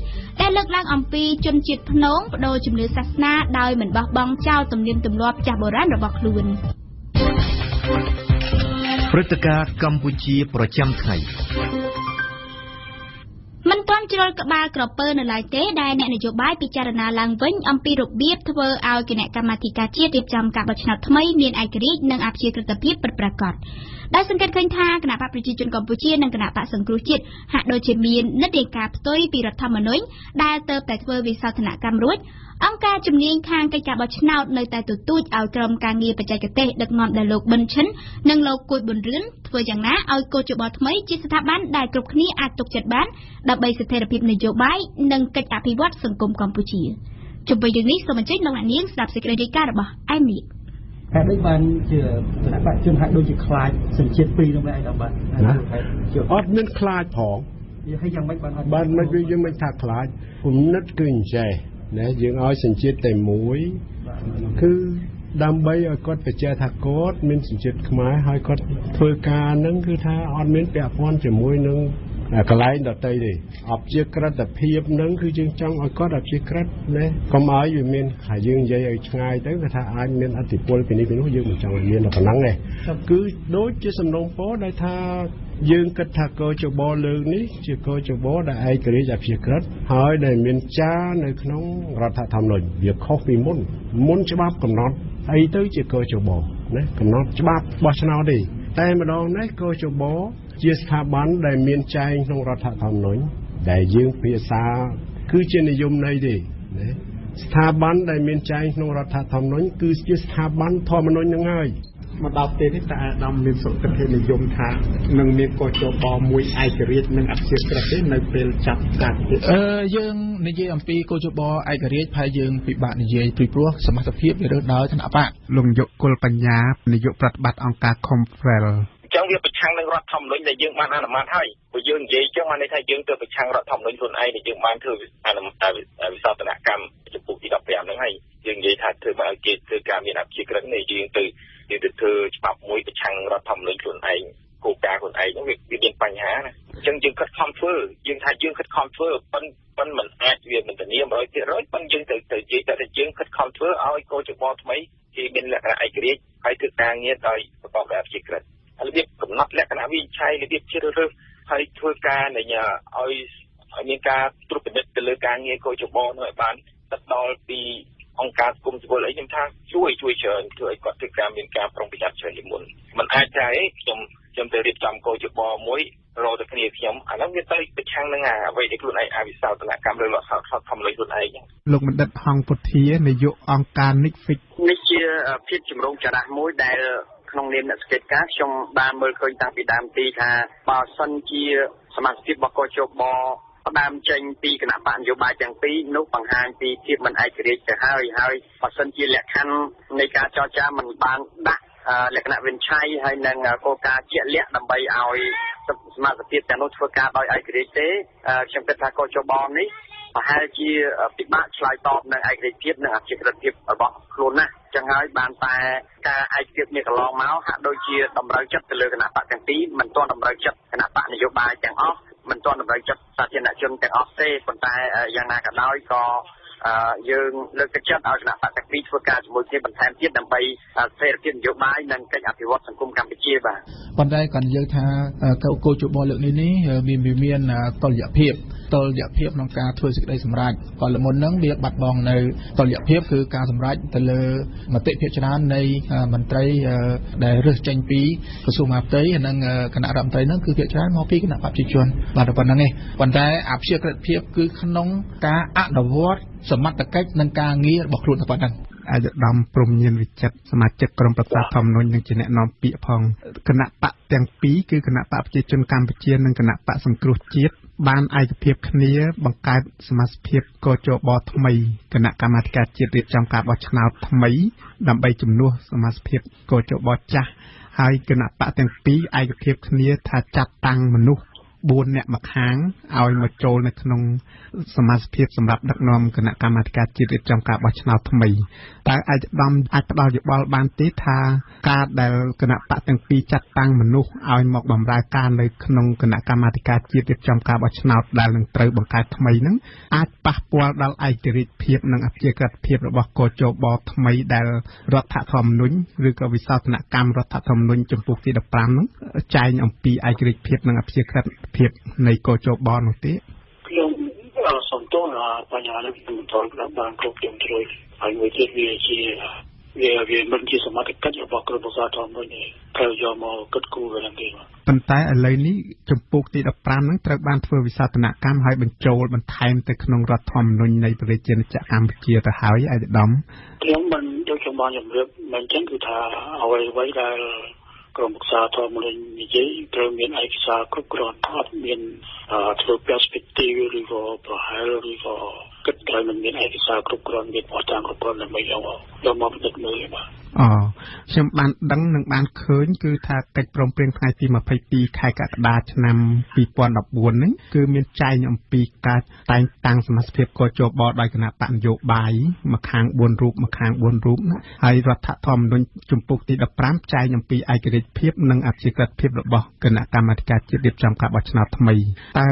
ដែលលើកឡើងអំពីជនជាតិភ្នងបដូរជំនឿសាសនាដោយមិនបោះបង់ចោលទំនៀមទម្លាប់ចាស់បុរាណរបស់ខ្លួនព្រឹត្តិការណ៍កម្ពុជាប្រចាំថ្ងៃមិនទាន់ ជ្រុលក្បាលក្រពើនៅឡើយទេដែលអ្នកនយោបាយពិចារណាឡើងវិញអំពីរបៀបធ្វើឲ្យគណៈកម្មាធិការជាតិរៀបចំការបោះឆ្នោតថ្មីមានឯករាជ្យនិងអព្យាក្រឹតភាពពិតប្រាកដដែលសង្កេតឃើញថាគណៈបកប្រជាជនកម្ពុជានិងគណៈបកសង្គ្រោះជាតិហាក់ដូចជាមាននិន្នាការផ្ទុយពីរដ្ឋធម្មនុញ្ញដែលទៅតែធ្វើវិសោធនកម្មរួចអង្គការជំនាញខាងកិច្ចការបោះឆ្នោតនៅតែទទូចឲ្យក្រុមការងារបច្ចេកទេសដឹកនាំដោយលោកប៊ិនឈិននិងលោកគួយប៊ុនរឿនធ្វើយ៉ាងណាឲ្យកោជបថ្មីជាស្ថាប័នដែលគ្រប់គ្នាអាចទុកចិត្តបានដើម្បីស្ថិរភាពនយោបាយនិងកិច្ចអភិវឌ្ឍសង្គមកម្ពុជាជុំវិញរឿងនេះសូមអញ្ជើញលោកអ្នកនាងស្ដាប់សេចក្តីរាយការណ៍របស់អែមនេះហេតុនេះបានជាគណៈបច្ចុប្បន្នហាក់ដូចជាខ្លាចសញ្ជាតិពីរនោះឯងដល់បាទអត់មានខ្លាចផងហើយយ៉ាងម៉េចបានមិនវាយើងមិនថាខ្លាចគំនិតគឺអញ្ចេះណាយើងឲ្យសញ្ជាតិតែមួយគឺដើម្បីឲ្យគាត់បញ្ជាក់ថាគាត់មានសញ្ជាតិខ្មែរហើយគាត់ធ្វើការហ្នឹងគឺថាអត់មានពាក់ព័ន្ធជាមួយនឹងកន្លែងដទៃទេអព្យាក្រឹតភាពហ្នឹងគឺយើងចង់ឲ្យគាត់អព្យាក្រឹតណាកុំឲ្យវាមានហើយយើងនិយាយឲ្យឆ្ងាយទៅគឺថាអាចមានអធិពលពីនេះពីនោះយើងមិនចង់ឲ្យមានតែប៉ុណ្ណឹងទេគឺដូចជាសំណុំពរដែលថាយើងគិតថាកោជបលើកនេះជាកោជបដែលឯករាជ្យអព្យាក្រឹតហើយដែលមានចារនៅក្នុងរដ្ឋធម្មនុញ្ញវាខុសពីមុនច្បាប់កំណត់អីទៅជាកោជបណាកំណត់ច្បាប់បោះឆ្នោតទេតែម្ដងនេះកោជបជាស្ថាប័នដែលមានចែងក្នុងរដ្ឋធម្មនុញ្ញដែលយើងភាសាគឺជានិយមន័យទេណាស្ថាប័នដែលមានចែងក្នុងរដ្ឋធម្មនុញ្ញគឺជាស្ថាប័នធម្មនុញ្ញនឹងហើយមកដល់ពេលនេះតើអាដាមមានសុខភាពនិយមថានឹងមានកោជបមួយឯករាជ្យនិងអព្យាក្រឹតទេនៅពេលចាប់ការយើងនិយាយអំពីកោជបឯករាជ្យហើយយើងពិបាកនិយាយពីព្រោះសមត្ថភាពវារើសដោយឋានៈបកលោកយុគគុលបញ្ញានាយកប្រតិបត្តិអង្គការ Confrel ចឹងវាប្រឆាំងនឹងរដ្ឋធម្មនុញ្ញដែលយើងបានអនុម័តហើយព្រោះយើងនិយាយចឹងបានន័យថាយើងទៅប្រឆាំងរដ្ឋធម្មនុញ្ញខ្លួនឯងដែលយើងបានធ្វើអនុម័តវិសោធនកម្មចំពោះទី15ហ្នឹងហើយយើងនិយាយថាធ្វើមកឲ្យគេធ្វើការមានអព្យាក្រឹតនេះយើងទៅធ្វើច្បាប់មួយប្រឆាំងរដ្ឋធម្មនុញ្ញខ្លួនឯងគោលការណ៍ខ្លួនឯងហ្នឹងវាមានបញ្ហាណាអញ្ចឹងយើងខិតខំធ្វើយើងថាយើងខិតខំធ្វើប៉ុនមិនអាចវាមិនធានា 100% ប៉ុនយើងទៅនិយាយថាយើងខិតខំធ្វើឲ្យកោជបថ្មីគេមានលក្ខណៈឯករាជ្យហើយធ្វើការងារដោយប្រកបដោយអព្យាក្រឹតរបៀបកំណត់លក្ខណៈវិនិច្ឆ័យរបៀបជ្រើសរើសហើយធ្វើការឲ្យមានការត្រួតពិនិត្យទៅលើការងារកោជបនោះឲ្យបានដល់ពីអង្គការគុំសិពលអីខ្ញុំថាជួយច្រើនធ្វើឲ្យគាត់ធ្វើការមានការប្រុងប្រយ័ត្នច្រើនជាងមុនមិនអាចថាខ្ញុំទៅរៀបចំកោជបមួយរកតែគ្នាខ្ញុំអានោះវាទៅប្រឆាំងនឹងអ្វីដែលខ្លួនឯងអវិសោធនកម្មឬរដ្ឋធម្មនុញ្ញខ្លួនឯងលោកបណ្ឌិតហងពុធានាយកអង្គការ NICFIX នេះជាភាពចម្រូងចរះមួយដែលក្នុងនាមអ្នកសង្កេតការណ៍ខ្ញុំបានមើលឃើញតាំងពីដើមទីថាបើសិនជាសមាជិករបស់កោជបផ្ដើមចេញពីគណៈបកនយោបាយទាំងពីរនោះបង្ហាញពីភាពមិនឯករាជ្យទៅហើយបើសិនជាលក្ខខណ្ឌនៃការចរចាមិនបានដាក់លក្ខណៈវិនិច្ឆ័យហើយនឹងគោលការណ៍ជាក់លាក់ដើម្បីឲ្យសមាជិកទាំងនោះធ្វើការដោយឯករាជ្យទេខ្ញុំគិតថាកោជបនេះប្រហែលជាពិបាកឆ្លើយតបនឹងឯករាជ្យភាពនិងអព្យាក្រឹតភាពរបស់ខ្លួនណាស់ចឹងហើយបានតែការឯកភាពនេះកន្លងមកហាក់ដូចជាតម្រូវចិត្តទៅលើគណៈបកទាំងពីរមិនទាន់តម្រូវចិត្តគណៈបកនយោបាយទាំងអស់មិនទាន់តម្រូវចិត្តសាធារណជនទាំងអស់ទេប៉ុន្តែយ៉ាងណាក៏ដោយក៏យើងលើកទឹកចិត្តឲ្យគណៈបកទាំងពីរធ្វើការជាមួយគ្នាបន្ថែមទៀតដើម្បីស្ថិរភាពនយោបាយនិងកិច្ចអភិវឌ្ឍសង្គមកម្ពុជាបាទប៉ុន្តែគាត់និយាយថាកោជបលើកនេះមានតុល្យភាពក្នុងការធ្វើសេចក្តីសម្រេចក៏លមុនហ្នឹងវាបាត់បង់នៅតុល្យភាពគឺការសម្រេចទៅលើមតិភាគច្រើននៃមន្ត្រីដែលរើសចេញពីក្រសួងមហាផ្ទៃនិងគណៈរដ្ឋមន្ត្រីហ្នឹងគឺភាគច្រើនមកពីគណៈបព្វជិជនបាទប៉ុណ្ណឹងឯងប៉ុន្តែអព្យាក្រឹតភាពគឺក្នុងការអនុវត្តសមត្ថកិច្ចនិងការងាររបស់ខ្លួនតែប៉ុណ្ណឹងអាយដាមព្រំញៀនវិចិត្រសមាជិកក្រុមប្រឹក្សាធម្មនុញ្ញនិងជាអ្នកនាំពាក្យផងគណៈបកទាំងពីរគឺគណៈបកប្រជាជនកម្ពុជានិងគណៈបកសង្គ្រោះជាតិបានឯកភាពគ្នាបង្កើតសមាជិកកោជបថ្មីគណៈកម្មាធិការជាតិរៀបចំការបោះឆ្នោតថ្មីដើម្បីជំនួសសមាជិកកោជបចាស់ហើយគណៈបកទាំងពីរឯកភាពគ្នាថាចាត់តាំងមនុស្ស4អ្នកមកខាងឲ្យមកចូលនៅក្នុងសមាជិកសម្រាប់ដឹកនាំគណៈកម្មាធិការជាតិរៀបចំការបោះឆ្នោតថ្មីតើអាចផ្ដល់យោបល់បានទេថាការដែលគណៈបកទាំងពីរចាត់តាំងមនុស្សឲ្យមកបម្រើការនៅក្នុងគណៈកម្មាធិការជាតិរៀបចំការបោះឆ្នោតដែលនឹងត្រូវបង្កើតថ្មីហ្នឹងអាចប៉ះពាល់ដល់ឯករាជ្យភាពនិងអព្យាក្រឹតភាពរបស់កោជបថ្មីដែលរដ្ឋធម្មនុញ្ញឬក៏វិសោធនកម្មរដ្ឋធម្មនុញ្ញចំពោះទី15ហ្នឹងចែងអំពីឯករាជ្យភាពនិងអព្យាក្រឹតភាពនៃកោជបនោះទេខ្ញុំ បញ្ហានេះមិនទាន់បានគ្រប់ជ្រុងជ្រោយហើយមួយទៀតវាមិនជាសមត្ថកិច្ចរបស់ក្រមប្រសាធម្មនេះត្រូវយកមកគិតគូរឡើងទេប៉ុន្តែឥឡូវនេះចម្ពោះទី15ហ្នឹងត្រូវបានធ្វើវិសោធនកម្មហើយបញ្ចូលបន្ថែមទៅក្នុងរដ្ឋធម្មនុញ្ញនៃប្រជាណាចក្រកម្ពុជាទៅហើយឯកឧត្តមខ្ញុំមិនដូចខ្ញុំបានជម្រាបមិនចឹងគឺថាអ្វីដែលក្រមប្រសាធម្មនិនិយាយត្រូវមានឯកសារគ្រប់គ្រាន់អត់មានធ្វើ perspective ឬក៏ប្រហែលឬក៏គិតត្រូវមិនមានឯកសារគ្រប់គ្រាន់មានបទតាមគ្រប់គ្រាន់ដើម្បីយកមកពិនិត្យមើលបាទខ្ញុំបានដឹងនិងបានឃើញគឺថាកិច្ចព្រមព្រៀងថ្ងៃទី22ខែកក្កដាឆ្នាំ2014នេះគឺមានចែងអំពីការតែងតាំងសមាជិកកជបដោយគណៈបកនយោបាយមួយខាង4រូបមួយខាង4រូបហើយរដ្ឋធម្មនុញ្ញជំពូកទី15ចែងអំពីឯករាជ្យភាពនិងអព្យាក្រឹតភាពរបស់គណៈកម្មាធិការជាតិរៀបចំការបោះឆ្នោតថ្មីតើ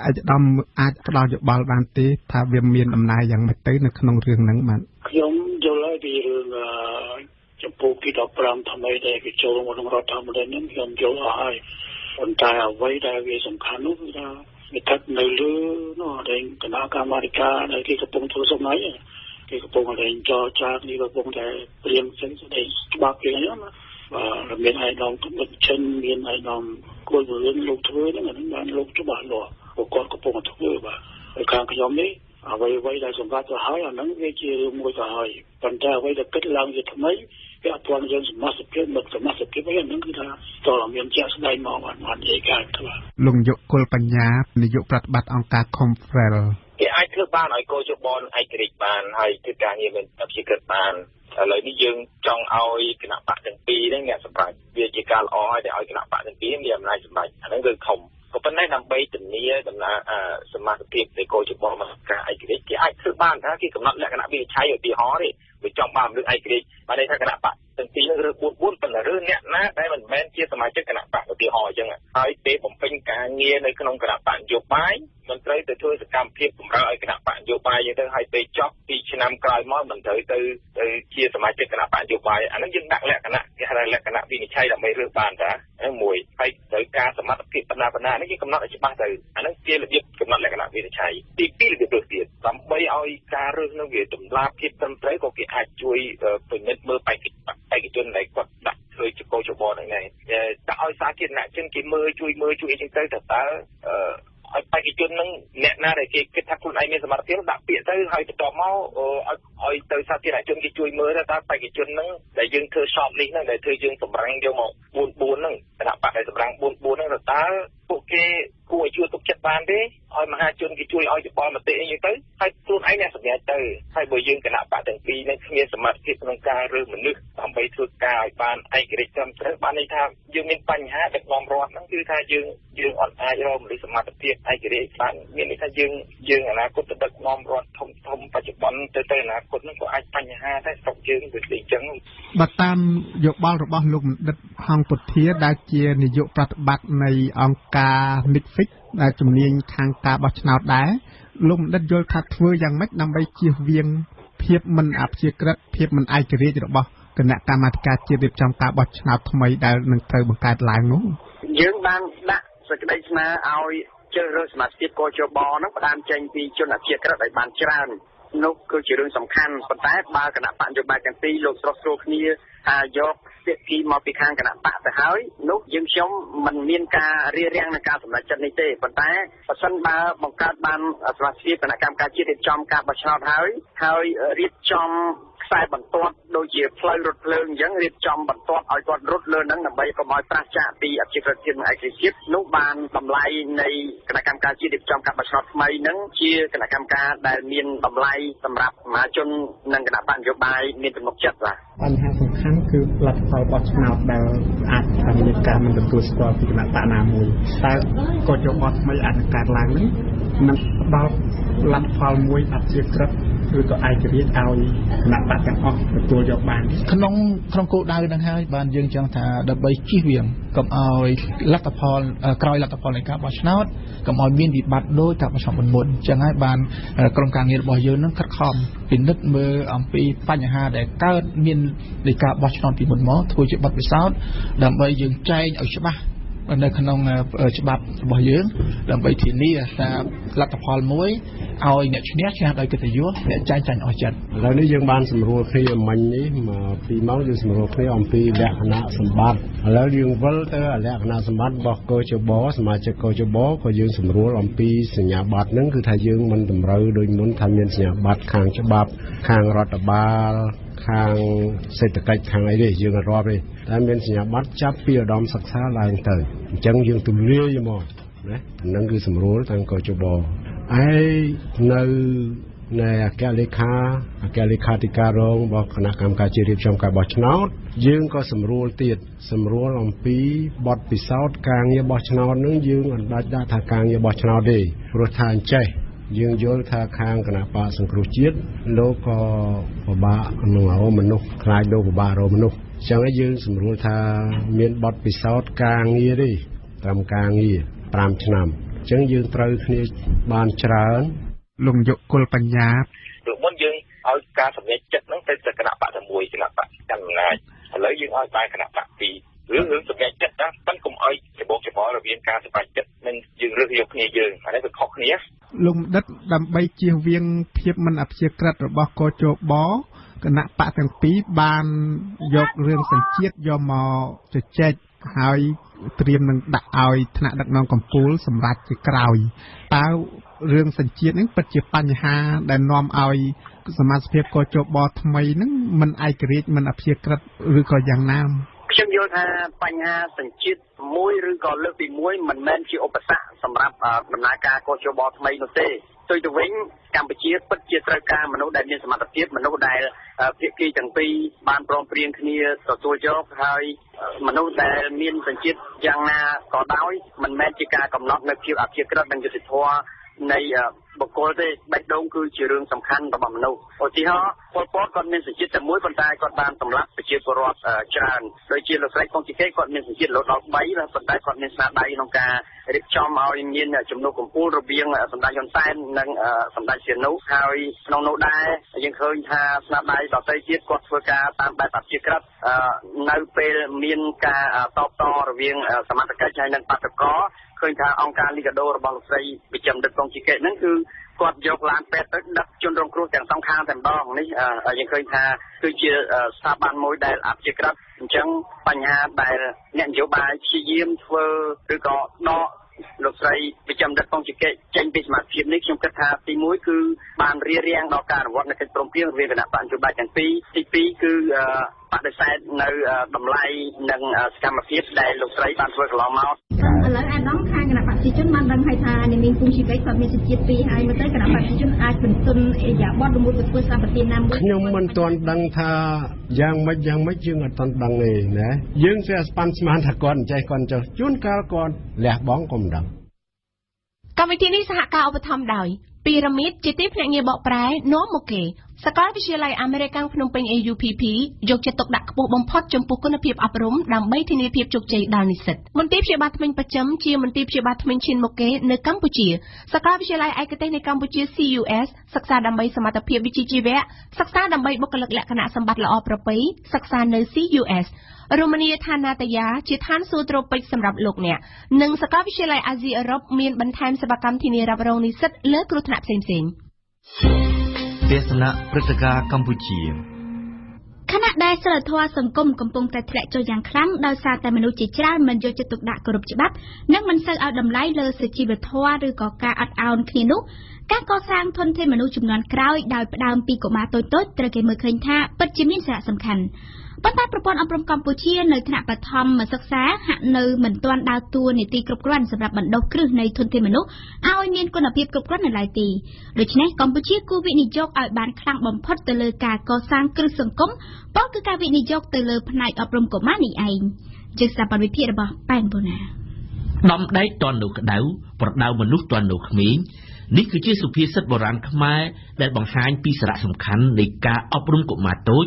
អាយដាមអាចផ្ដល់យោបល់បានទេថាវាមានដំណើរយ៉ាងម៉េចទៅនៅក្នុងរឿងហ្នឹងបាទខ្ញុំយល់ហើយពីរឿងចំពោះទី15ថ្មីដែលគេចូលមកក្នុងរដ្ឋធម្មនុញ្ញនេះខ្ញុំយល់ហើយប៉ុន្តែអ្វីដែលវាសំខាន់នោះគឺថាវាស្ថិតនៅលើដែលគណៈកម្មាធិការដែលគេកំពុងធ្វើសំណើគេកំពុងតែចរចានេះកំពុងតែព្រៀងផ្សេងស្ដីច្បាប់គេហ្នឹងបាទមានឯកឧត្តមគំនិតចិនមានឯកឧត្តមគួររឿងលោកធ្វើហ្នឹងបានលោកច្បាស់លាស់ពួកគាត់កំពុងតែធ្វើបាទហើយខាងខ្ញុំនេះអ្វីដែលសម្រាប់ទៅហើយអាហ្នឹងវាជារឿងមួយទៅហើយប៉ុន្តែអ្វីដែលគិតឡើងជាថ្មីវាអត់ទាន់យើងសមត្ថភាពមិនសមត្ថភាពអីហ្នឹងគឺថាតើមានជាក់ស្ដែងមកបាននិយាយការធ្វើលោកយុគលបញ្ញានាយកប្រតិបត្តិអង្គការ Confrel គេអាចធ្វើបានឲ្យកោជបនឯករាជ្យបានហើយធ្វើការងារមានអព្យាក្រឹតបានឥឡូវនេះយើងចង់ឲ្យគណៈបកទាំងពីរហ្នឹងអ្នកសម្រាប់វាជាការល្អហើយដែលឲ្យគណៈបកទាំងពីរមានអំណាចសម្រេចអាហ្នឹងគឺធំក៏ប៉ុន្តែដើម្បីធានាដំណើរសមាជិកភាពនៃកោជបមកការឯករាជ្យគេអាចធ្វើបានថាគេកំណត់លក្ខណៈវិនិច្ឆ័យឧទាហរណ៍ទេវាចង់បានលើឯករាជ្យបានន័យថាគណៈបកទាំងពីរនឹងរើស4ប៉ុន្តែរើសអ្នកណាដែលមិនមែនជាសមាជិកគណៈបកឧទាហរណ៍អញ្ចឹងហើយពេលបំពេញការងារនៅក្នុងគណៈបកនយោបាយមិនត្រូវទៅធ្វើសកម្មភាពបម្រើឲ្យគណៈបកនយោបាយអញ្ចឹងទៅហើយពេលចប់2ឆ្នាំក្រោយមកមិនត្រូវទៅជាសមាជិកគណៈបកនយោបាយអានឹងយើងដាក់លក្ខណៈគេហៅលក្ខណៈវិនិច្ឆ័យដើម្បីរើសបានតាមួយហើយត្រូវការសមត្ថភាពបណ្ណានេះគេកំណត់ឲ្យច្បាស់ទៅអានឹងជារបៀបកំណត់លក្ខណៈវិនិច្ឆ័យទី2របៀបរើសទៀតដើម្បីឲ្យការរើសនឹងវាតម្លាភាពត្រឹមត្រូវក៏គេអាចជួយពិនិត្យមើលបេក្ខជនដែលគាត់ដាក់ធ្វើជាកោជបហ្នឹងឯងដាក់ឲ្យសាធារណជនគេមើលជួយអីចឹងទៅតើឲ្យបេក្ខជននឹងអ្នកណាដែលគេគិតថាខ្លួនឯងមានសមត្ថភាពដាក់ពាក្យទៅហើយបន្ទាប់មកឲ្យទៅសាធារណជនគេជួយមើលថាបេក្ខជននឹងដែលយើងធ្វើ short list ហ្នឹងដែលធ្វើយើងសម្រាំងយកមក4ហ្នឹងគណៈបកដែលសម្រាំង4ហ្នឹងតើពួកគេគួរឲ្យជួយទុកចិត្តបានទេឲ្យមហាជនគេជួយឲ្យយោបល់មតិអីចឹងទៅហើយខ្លួនឯងអ្នកសម្រេចទៅហើយបើយើងគណៈបកទាំងពីរនេះគ្មានសមត្ថភាពក្នុងការរើសមនុស្សដើម្បីធ្វើការឲ្យបានឯករាជ្យត្រឹមត្រូវបានន័យថាយើងមានបញ្ហាដឹកនាំរដ្ឋហ្នឹងគឺថាយើងអត់អាចរកមនុស្សសមត្ថភាពឯករាជ្យបានមានន័យថាយើងអនាគតទៅដឹកនាំរដ្ឋធំបច្ចុប្បន្នទៅអនាគតហ្នឹងក៏អាចបញ្ហាដែរស្រុកយើងវាអញ្ចឹងបើតាមយោបល់របស់លោកបណ្ឌិតហងពុធាដែលជានាយកប្រតិបត្តិនៃអង្គការ MITFIX ដែលជំនាញខាងការបោះឆ្នោតដែរលោកបណ្ឌិតយល់ថាធ្វើយ៉ាងម៉េចដើម្បីជៀសវាងភាពមិនអព្យាក្រឹតភាពមិនឯករាជ្យរបស់គណៈកម្មាធិការជាតិរៀបចំការបោះឆ្នោតថ្មីដែលនឹងត្រូវបង្កើតឡើងនោះយើងបានដាក់សេចក្តីស្នើឲ្យជ្រើសរើសសមាជិកកោជបហ្នឹងផ្ដើមចេញពីជនអព្យាក្រឹតឲ្យបានច្រើននោះគឺជារឿងសំខាន់ប៉ុន្តែបើគណៈបកនយោបាយទាំងពីរលោកស្រុកស្រួលគ្នាថាយកភាគីមកពីខាងគណៈបកទៅហើយនោះយើងខ្ញុំមិនមានការរារាំងនឹងការសម្រេចចិត្តនេះទេប៉ុន្តែបើសិនបើបង្កើតបានសមាជិកគណៈកម្មការជាតិរៀបចំការបោះឆ្នោតហើយរៀបចំខ្សែបន្ទាត់ដូចជាផ្លូវរថភ្លើងអញ្ចឹងរៀបចំបន្ទាត់ឲ្យគាត់រត់លើហ្នឹងដើម្បីកុំឲ្យប្រឆាំងពីអព្យាក្រឹតភាពនិងឯករាជ្យភាពនោះបានតម្លៃនៃគណៈកម្មការជាតិរៀបចំការបោះឆ្នោតថ្មីហ្នឹងជាគណៈកម្មការដែលមានតម្លៃសម្រាប់មហាជននិងគណៈបកនយោបាយមានទំនុកចិត្តបាទបញ្ហាសំខាន់គឺលទ្ធផលបោះឆ្នោតដែលអាចមានការមិនទទួលស្គាល់ពីគណៈបកណាមួយតើកោជបថ្មីអាចកើតឡើងនេះនឹងផ្ដល់លទ្ធផលមួយអព្យាក្រឹតឬក៏ឯករាជ្យឲ្យគណៈបកទាំងអស់ទទួលយកបានក្នុងគោលដៅហ្នឹងហើយបានយើងចង់ថាដើម្បីជៀសវាងកុំឲ្យលទ្ធផលក្រោយលទ្ធផលនៃការបោះឆ្នោតកុំឲ្យមានវិបត្តិដោយការបោះឆ្នោតមុនអញ្ចឹងហើយបានក្រុមការងាររបស់យើងនឹងខិតខំពិនិត្យមើលអំពីបញ្ហាដែលកើតមាននៃការបោះឆ្នោតពីមុនមកធ្វើជាបទពិសោធន៍ដើម្បីយើងចែងឲ្យច្បាស់ នៅក្នុងច្បាប់របស់យើងដើម្បីធានាថាលទ្ធផលមួយឲ្យអ្នកឈ្នះឈ្នះដោយកិត្តិយសអ្នកចាញ់អស់ចិត្ត ឥឡូវនេះយើងបានសម្រួលគ្នាមិញនេះមក2ម៉ោងយើងសម្រួលគ្នាអំពីលក្ខណៈសម្បត្តិឥឡូវយើងវិលទៅលក្ខណៈសម្បត្តិរបស់កោជបសមាជិកកោជបក៏យើងសម្រួលអំពីសញ្ញាបត្រហ្នឹងគឺថាយើងមិនតម្រូវដូចមុនថាមានសញ្ញាបត្រខាងច្បាប់ខាងរដ្ឋបាលខាងសេដ្ឋកិច្ចខាងអីទេយើងអត់រាប់ទេតែមានសញ្ញាបត្រចាប់ពីឧត្តមសិក្សាឡើងទៅអញ្ចឹងយើងទូលាយមកណាហ្នឹងគឺសម្រួលតាំងកោជបហើយនៅអគ្គលេខាធិការរងរបស់គណៈកម្មការជាតិរៀបចំការបោះឆ្នោតយើងក៏សម្រួលទៀតសម្រួលអំពីបទពិសោធន៍ការងារបោះឆ្នោតនឹងយើងអត់ដាច់ដាក់ថាការងារបោះឆ្នោតទេព្រោះថាអញ្ចេះយើងយល់ថាខាងគណៈបកសង្គ្រោះជាតិលោកក៏ពិបាកនឹងរកមនុស្សខ្លាចលោកពិបាករកមនុស្សអញ្ចឹងយើងសម្រួលថាមានបទពិសោធន៍ការងារទេត្រឹមការងារ5ឆ្នាំអញ្ចឹងយើងត្រូវគ្នាបានច្រើនលោកយកគុលបញ្ញាព្រោះមុនយើងឲ្យការសម្រេចចិត្តហ្នឹងទៅគណៈបកតែមួយគណៈបកកាន់អំណាចឥឡូវយើងឲ្យបានគណៈបកពីររឿងសម្រេចចិត្តណាប៉ិនកុំឲ្យច្បងរវាងការសម្រេចចិត្តនិងយើងរើសយកគ្នាយើងអានេះវាខុសគ្នាលោកដិតដើម្បីជៀសវាងភាពមិនអព្យាក្រឹតរបស់កោជបគណៈបកទាំងពីរបានយករឿងសញ្ជាតិយកមកជជែកហើយត្រៀមនឹងដាក់ឲ្យថ្នាក់ដឹកនាំកម្ពុជាសម្រាប់ជាក្រោយតើរឿងសញ្ជាតិនេះពិតជាបញ្ហាដែលនាំឲ្យសមាជិកកោជបថ្មីហ្នឹងមិនឯករាជ្យមិនអព្យាក្រឹតឬក៏យ៉ាងណាខ្ញុំយល់ថាបញ្ហាសញ្ជាតិមួយឬក៏លើកទី1មិនមែនជាឧបសគ្គសម្រាប់ដំណើរការកោជបថ្មីនោះទេផ្ទុយទៅវិញកម្ពុជាពិតជាត្រូវការមនុស្សដែលមានសមត្ថភាពមនុស្សដែលភាគីទាំងពីរបានព្រមព្រៀងគ្នាទទួលយកហើយមនុស្សដែលមានសញ្ជាតិយ៉ាងណាក៏ដោយមិនមែនជាការកំណត់នៅភាពអព្យាក្រឹតនិងយុត្តិធម៌នៃបុគ្គលទេបេះដូងគឺជារឿងសំខាន់របស់មនុស្សឧទាហរណ៍ពលពតគាត់មានសញ្ជាតិតែមួយប៉ុន្តែគាត់បានសម្លាប់ប្រជាពលរដ្ឋច្រើនដូចជាលោកស្រីកុងជីកេគាត់មានសញ្ជាតិរហូតដល់3ប៉ុន្តែគាត់មានស្នាដៃក្នុងការរៀបចំឲ្យមានជំនួបកម្ពុជារវាងសម្ដេចហ៊ុនសែននិងសម្ដេចសៀននោះហើយក្នុងនោះដែរយើងឃើញថាស្នាដៃដទៃទៀតគាត់ធ្វើការតាមបែបអព្យាក្រឹតនៅពេលមានការតបតរវាងសមត្ថកិច្ចហើយនិងបាតុករឃើញថាអង្គការលីកាដូរបស់លោកស្រីវិជ្ជបណ្ឌិតកុងជីកេហ្នឹងគឺគាត់យកឡានពេទ្យទៅដឹកជនរងគ្រោះទាំងសងខាងតែម្ដងនេះយើងឃើញថាគឺជាស្ថាប័នមួយដែលអព្យាក្រឹតអញ្ចឹងបញ្ហាដែលអ្នកនយោបាយព្យាយាមធ្វើឬក៏ដកលោកស្រីវិជ្ជបណ្ឌិតកុងជីកេចេញពីសមាជិកនេះខ្ញុំគិតថាទី1គឺបានរារាំងដល់ការអនុវត្តនៃកិច្ចព្រមព្រៀងរវាងគណៈបកនយោបាយទាំងពីរទី2គឺបដិសេធនៅតម្លៃនិងសកម្មភាពដែលលោកស្រីបានធ្វើកន្លងមកឥឡូវអាដាមខាងគណៈបព្វជិជនបានដឹងហើយថានាងគង់ជីវិតគាត់មានសញ្ជាតិពីរហើយមកទៅគណៈបព្វជិជនអាចបន្ទន់អេយ៉ាបតមួយទៅធ្វើសម្បទានណាមួយខ្ញុំមិនទាន់ដឹងថាយ៉ាងម៉េចយើងអត់ទាន់ដឹងទេណាយើងស្អាស្ប៉ាន់ស្មានថាគាត់អញ្ចេះគាត់ចុះជួនកាលគាត់លះបង់ក៏មិនដឹងកម្មវិធីនេះសហការឧបត្ថម្ភដោយពីរ៉ាមីតជាទីភ្នាក់ងារបកប្រែនាំមកគេសាកលវិទ្យាល័យអាមេរិកភ្នំពេញ AUPP យកចិត្តទុកដាក់ខ្ពស់បំផុតចំពោះគុណភាពអប់រំដើម្បីធានាភាពជោគជ័យដល់និស្សិតមន្ទីរព្យាបាលធ្មេញប្រចាំជាមន្ទីរព្យាបាលធ្មេញឈានមុខគេនៅកម្ពុជាសាកលវិទ្យាល័យឯកទេសនៃកម្ពុជា CUS សិក្សាដើម្បីសមត្ថភាពវិជ្ជាជីវៈសិក្សាដើម្បីបុគ្គលិកលក្ខណៈសម្បត្តិល្អប្រពៃសិក្សានៅ CUS រមណីយដ្ឋានណាតយាជាឋានសួគ៌ត្រូពិចសម្រាប់លោកអ្នកនិងសាកលវិទ្យាល័យអាស៊ីអឺរ៉ុបមានបន្ថែមសេវាកម្មធានារ៉ាប់រងនិស្សិតលើគ្រោះថ្នាក់ផ្សេងៗទេសនាព្រឹត្តិការណ៍កម្ពុជាខណៈដែលសិលធម៌សង្គមកំពុងតែធ្លាក់ចុះយ៉ាងខ្លាំងដោយសារតែមនុស្សជាច្រើនមិនយកចិត្តទុកដាក់គោរពច្បាប់និងមិនសូវឲ្យតម្លៃលើសុជីវធម៌ឬក៏ការអត់ឱនគ្នានោះការកសាងធនធានមនុស្សជំនាន់ក្រោយដោយផ្ដើមពីកុមារតូចៗត្រូវគេមើលឃើញថាពិតជាមានសារៈសំខាន់ប៉ុន្តែប្រព័ន្ធអប់រំកម្ពុជានៅថ្នាក់បឋមសិក្សាហាក់នៅមិនទាន់ដើរតួនាទីគ្រប់គ្រាន់សម្រាប់បណ្ដុះគ្រឹះនៃធនធានមនុស្សឲ្យមានគុណភាពគ្រប់គ្រាន់នៅឡើយទេដូច្នេះកម្ពុជាគួរវិនិយោគឲ្យបានខ្លាំងបំផុតទៅលើការកសាងគ្រឹះសង្គមប៉ុន្តែគឺការវិនិយោគទៅលើផ្នែកអប់រំកុមារនេះឯងជាស្ថាប័នវិភាគរបស់ប៉ែនបូណាដំដែកតននៅក្តៅប្រដៅមនុស្សតននៅក្មេងនេះគឺជាសុភាសិតបុរាណខ្មែរដែលបង្ហាញពីសារៈសំខាន់នៃការអប់រំកុមារតូច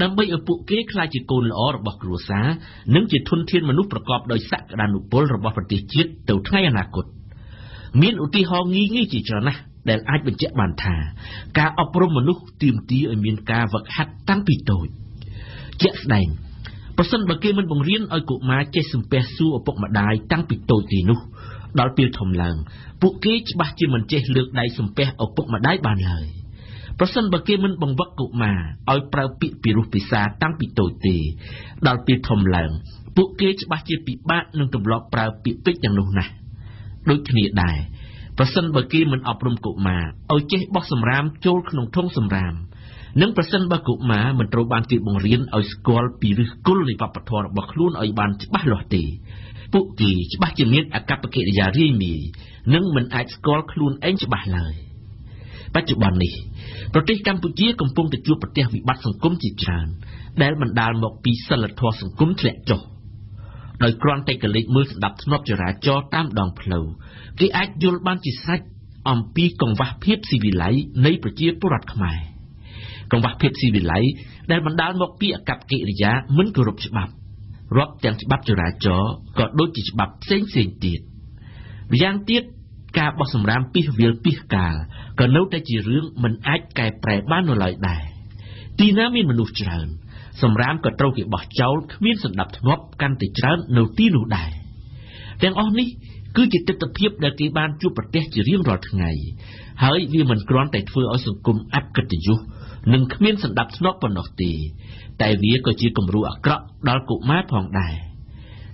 ដើម្បីឲ្យពួកគេក្លាយជាកូនល្អរបស់គ្រួសារនិងជាធនធានមនុស្សប្រកបដោយសក្តានុពលរបស់ប្រទេសជាតិទៅថ្ងៃអនាគតមានឧទាហរណ៍ងាយៗជាច្រើនណាស់ដែលអាចបញ្ជាក់បានថាការអប់រំមនុស្សទាមទារឲ្យមានការហ្វឹកហាត់តាំងពីតូចជាក់ស្ដែង ប្រសិនបើគេមិនបង្រៀនឲ្យកុមារចេះសំពះសួរឪពុកម្ដាយតាំងពីតូចទីនោះដល់ពេលធំឡើងពួកគេច្បាស់ជាមិនចេះលើកដៃសំពះឪពុកម្ដាយបានឡើយប្រសិនបើគេមិនបង្វឹកកុមារឲ្យប្រើពាក្យពីរោះពិសាតាំងពីតូចទេដល់ពេលធំឡើងពួកគេច្បាស់ជាពិបាកនឹងទម្លាប់ប្រើពាក្យពេចន៍ទាំងនោះណាស់ដូចគ្នាដែរប្រសិនបើគេមិនអប់រំកុមារឲ្យចេះបោះសម្រាមចូលក្នុងធុងសម្រាមនិងប្រសិនបើកុមារមិនត្រូវបានគេបង្រៀនឲ្យស្គាល់ពីឫសគល់នៃវប្បធម៌របស់ខ្លួនឲ្យបានច្បាស់លាស់ទេពួកគេច្បាស់ជាមានអកប្បកិរិយារាយមាយនិងមិនអាចស្គាល់ខ្លួនឯងច្បាស់ឡើយបច្ចុប្បន្ននេះប្រទេសកម្ពុជាកំពុងតែជួបប្រទះវិបត្តិសង្គមជាច្រើនដែលបណ្ដាលមកពីសិលធម៌សង្គមធ្លាក់ចុះដោយគ្រាន់តែកលេចមើលស្ដាប់ធ្នាប់ចរាចរណ៍តាមដងផ្លូវគេអាចយល់បានជាស្រេចអំពីកង្វះភាពស៊ីវិល័យនៃប្រជាពលរដ្ឋខ្មែរកង្វះភាពស៊ីវិល័យដែលបណ្ដាលមកពីអកប្បកិរិយាមិនគោរពច្បាប់រាប់ទាំងច្បាប់ចរាចរណ៍ក៏ដូចជាច្បាប់ផ្សេងៗទៀតម្យ៉ាងទៀតការបោះសម្រាមពីវាលពីកាលក៏នៅតែជារឿងមិនអាចកែប្រែបាននៅឡើយដែរទីណាមានមនុស្សច្រើនសម្រាមក៏ត្រូវគេបោះចោលគ្មានសណ្ដាប់ធ្នាប់កាន់តែច្រើននៅទីនោះដែរទាំងអស់នេះគឺជាទស្សនវិជ្ជាដែលគេបានជួបប្រទះជារៀងរាល់ថ្ងៃហើយវាមិនគ្រាន់តែធ្វើឲ្យសង្គមអកិត្តិយសនិងគ្មានសណ្ដាប់ធ្នាប់ប៉ុណ្ណោះទេតែវាក៏ជាគំរូអាក្រក់ដល់កុមារផងដែរ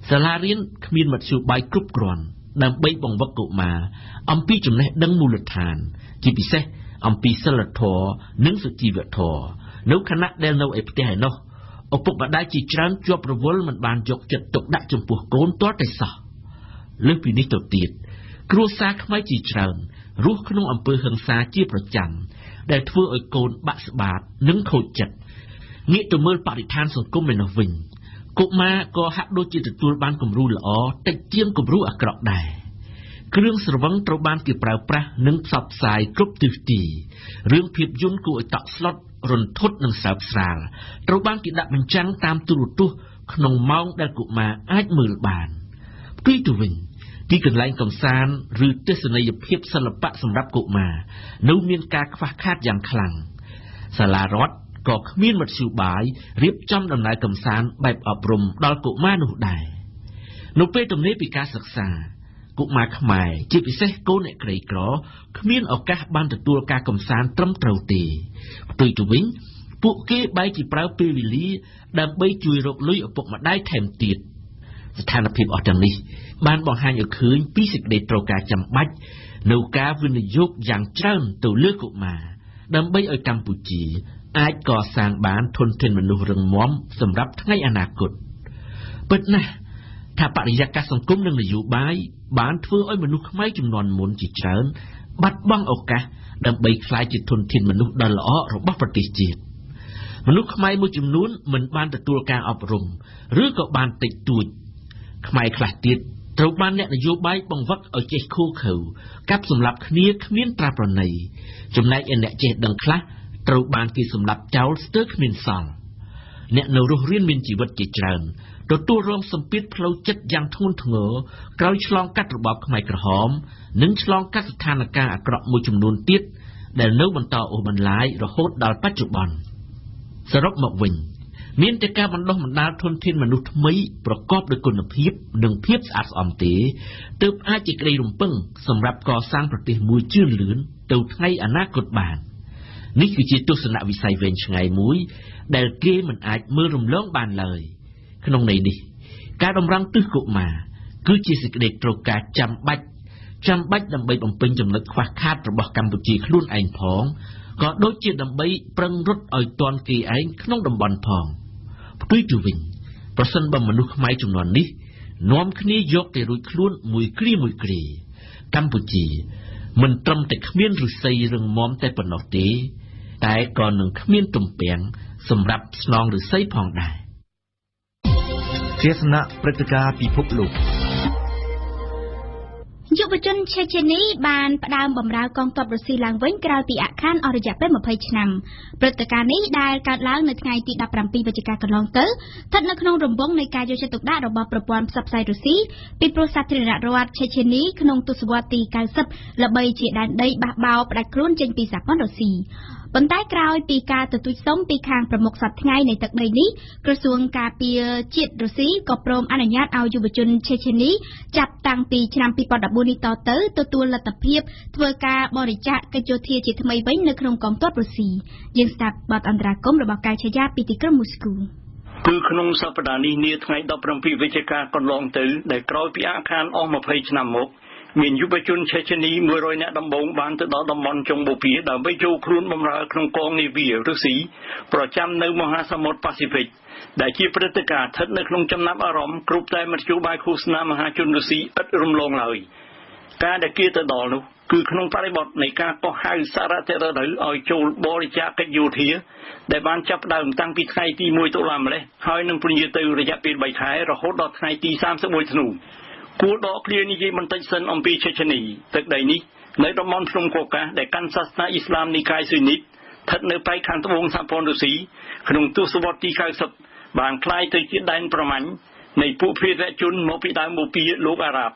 សាលារៀនគ្មានមធ្យោបាយគ្រប់គ្រាន់ដើម្បីបង្វឹកកុមារអំពីចំណេះដឹងមូលដ្ឋានជាពិសេសអំពីសីលធម៌និងសុជីវធម៌នៅខណៈដែលនៅឯផ្ទះឯណោះឪពុកម្ដាយជាច្រើនជាប់រវល់មិនបានយកចិត្តទុកដាក់ចំពោះកូនទាល់តែសោះលើសពីនេះទៅទៀតគ្រួសារខ្មែរជាច្រើនរស់ក្នុងអំពើហិង្សាជាប្រចាំដែលធ្វើឲ្យកូនបាក់ស្បាតនិងខូចចិត្តងាកទៅមើលបរិស្ថានសង្គមឯនោះវិញកុមារក៏ហាក់ដូចជាទទួលបានគំរូល្អតិចជាងគំរូអាក្រក់ដែរគ្រឿងស្រវឹងត្រូវបានគេប្រើប្រាស់និងផ្សព្វផ្សាយគ្រប់ទិសទីរឿងភាពយន្តគួរឲ្យតក់ស្លុតរន្ធត់និងសើបស្រាលត្រូវបានគេដាក់បញ្ចាំងតាមទូរទស្សន៍ក្នុងម៉ោងដែលកុមារអាចមើលបានផ្ទុយទៅវិញទីកន្លែងកម្សាន្តឬទស្សនីយភាពសិល្បៈសម្រាប់កុមារនៅមានការខ្វះខាតយ៉ាងខ្លាំងសាលារដ្ឋក៏គ្មានមធ្យោបាយរៀបចំដំណើរកម្សាន្តបែបអប់រំដល់កុមារនោះដែរនៅពេលទំនេរពីការសិក្សាកុមារខ្មែរជាពិសេសកូនអ្នកក្រីក្រគ្មានឱកាសបានទទួលការកម្សាន្តត្រឹមត្រូវទេផ្ទុយទៅវិញពួកគេបែរជាប្រើពេលវេលាដើម្បីជួយរកលុយឪពុកម្ដាយថែមទៀតស្ថានភាពអស់ទាំងនេះបានបង្ហាញឲ្យឃើញពីសេចក្តីត្រូវការចាំបាច់នៅការវិនិយោគយ៉ាងច្រើនទៅលើកុមារដើម្បីឲ្យកម្ពុជាអាចកសាងបានធនធានមនុស្សរឹងមាំសម្រាប់ថ្ងៃអនាគតពិតណាស់ថាបរិយាកាសសង្គមនិងនយោបាយបានធ្វើឲ្យមនុស្សខ្មែរជំនាន់មុនជាច្រើនបាត់បង់ឱកាសដើម្បីក្លាយជាធនធានមនុស្សដ៏ល្អរបស់ប្រទេសជាតិមនុស្សខ្មែរមួយចំនួនមិនបានទទួលការអប់រំឬក៏បានតិចតួចខ្មែរខ្លះទៀតត្រូវបានអ្នកនយោបាយបង្វឹកឲ្យចេះខូខើកាប់សម្លាប់គ្នាគ្មានត្រាប្រណីចំណែកឯអ្នកចេះដឹងខ្លះត្រូវបានគេសម្លាប់ចោលស្ទើរគ្មានសល់អ្នកនៅរស់រានមានជីវិតជាច្រើនទទួលរងសម្ពាធផ្លូវចិត្តយ៉ាងធ្ងន់ធ្ងរក្រោយឆ្លងកាត់របបខ្មែរក្រហមនិងឆ្លងកាត់ស្ថានភាពអាក្រក់មួយចំនួនទៀតដែលនៅបន្តអូសបន្លាយរហូតដល់បច្ចុប្បន្នសរុបមកវិញមានតែការបណ្ដុះបណ្ដាលធនធានមនុស្សថ្មីប្រកបដោយគុណភាពនិងភាពស្អាតស្អំទេទើបអាចជាក្តីរំពឹងសម្រាប់កសាងប្រទេសមួយជឿនលឿនទៅថ្ងៃអនាគតបាននេះគឺជាទស្សនវិស័យវែងឆ្ងាយមួយដែលគេមិនអាចមើលរំលងបានឡើយក្នុងន័យនេះការតម្រង់ទិសកុមារគឺជាសេចក្តីត្រូវការចាំបាច់ដើម្បីបំពេញចំណុចខ្វះខាតរបស់កម្ពុជាខ្លួនឯងផងក៏ដូចជាដើម្បីប្រឹងរត់ឲ្យទាន់គេឯងក្នុងតំបន់ផងផ្ទុយទៅវិញប្រសិនបើមនុស្សខ្មែរចំនួននេះនាំគ្នាយកទៅរួចខ្លួនមួយគ្រាកម្ពុជាមិនត្រឹមតែគ្មានឫស្សីរឹងមាំតែប៉ុណ្ណោះទេតែក៏នឹងគ្មានទំពាំងសម្រាប់ស្នងឫស្សីផងដែរទស្សនៈព្រឹត្តិការណ៍ពិភពលោកយុវជនឆេជេនីបានផ្ដើមបម្រើកងទ័ពរុស្ស៊ីឡើងវិញក្រោយពីអាឃានអស់រយៈពេល20ឆ្នាំព្រឹត្តិការណ៍នេះដែលកើតឡើងនៅថ្ងៃទី17វិច្ឆិកាកន្លងទៅស្ថិតនៅក្នុងរង្វង់នៃការយកចិត្តទុកដាក់របស់ប្រព័ន្ធផ្សព្វផ្សាយរុស្ស៊ីពីព្រោះសាធារណរដ្ឋឆេជេនីក្នុងទសវត្សរ៍ទី90ល្បីជាដែនដីបះបោរផ្ដាច់ខ្លួនចេញពីសហព័ន្ធរុស្ស៊ី ប៉ុន្តែក្រោយពីការទទូចសុំពីខាងប្រមុខសប្តាហ៍ថ្ងៃនៃទឹកដីនេះក្រសួងការពារជាតិរុស្ស៊ីក៏ព្រមអនុញ្ញាតឲ្យយុវជនឆេឆេនីចាប់តាំងពីឆ្នាំ2014នេះតទៅទទួលលទ្ធភាពធ្វើការបរិច្ចាគកិច្ចយោធាជាថ្មីវិញនៅក្នុងកងទ័ពរុស្ស៊ីយើងស្ដាប់បទអន្តរាគមន៍របស់កែវឆាយាពីទីក្រុងមូស្គូគឺក្នុងសប្តាហ៍នេះនាថ្ងៃ17វិច្ឆិកាកន្លងទៅដែលក្រោយពីអាខានអស់20ឆ្នាំមកមានយុវជនឆេឆេនី100នាក់ដំបូងបានទៅដល់តំបន់ចុងបូព៌ាដើម្បីចូលខ្លួនបម្រើក្នុងកងនាវីរុស្ស៊ីប្រចាំនៅមហាសមុទ្រប៉ាស៊ីហ្វិកដែលជាព្រឹត្តិការណ៍ស្ថិតនៅក្នុងចំណាប់អារម្មណ៍គ្រប់តែមធ្យោបាយឃោសនាមហាជនរុស្ស៊ីឥតរំលងឡើយការដែលគេទៅដល់នោះគឺក្នុងបរិបទនៃការកោះហៅសារៈរដូវឲ្យចូលបរិច្ចាគកិច្ចយោធាដែលបានចាប់ផ្ដើមតាំងពីថ្ងៃទី1តុលាម្លេះហើយនឹងពន្យាទៅរយៈពេល3ខែរហូតដល់ថ្ងៃទី31ធ្នូគួរដកឃ្លានិយាយបន្តិចសិនអំពីឆេឆេនីទឹកដីនេះនៅតំបន់ភ្នំកូកាសដែលកាន់សាសនាអ៊ីស្លាមនិកាយស៊ុយនីតស្ថិតនៅប៉ែកខាងត្បូងសហព័ន្ធរុស្ស៊ីក្នុងទសវត្សរ៍ទី90បានក្លាយទៅជាដែនប្រមាញ់នៃពួកភេរវជនមកពីដើមបូព៌ាលោកអារ៉ាប់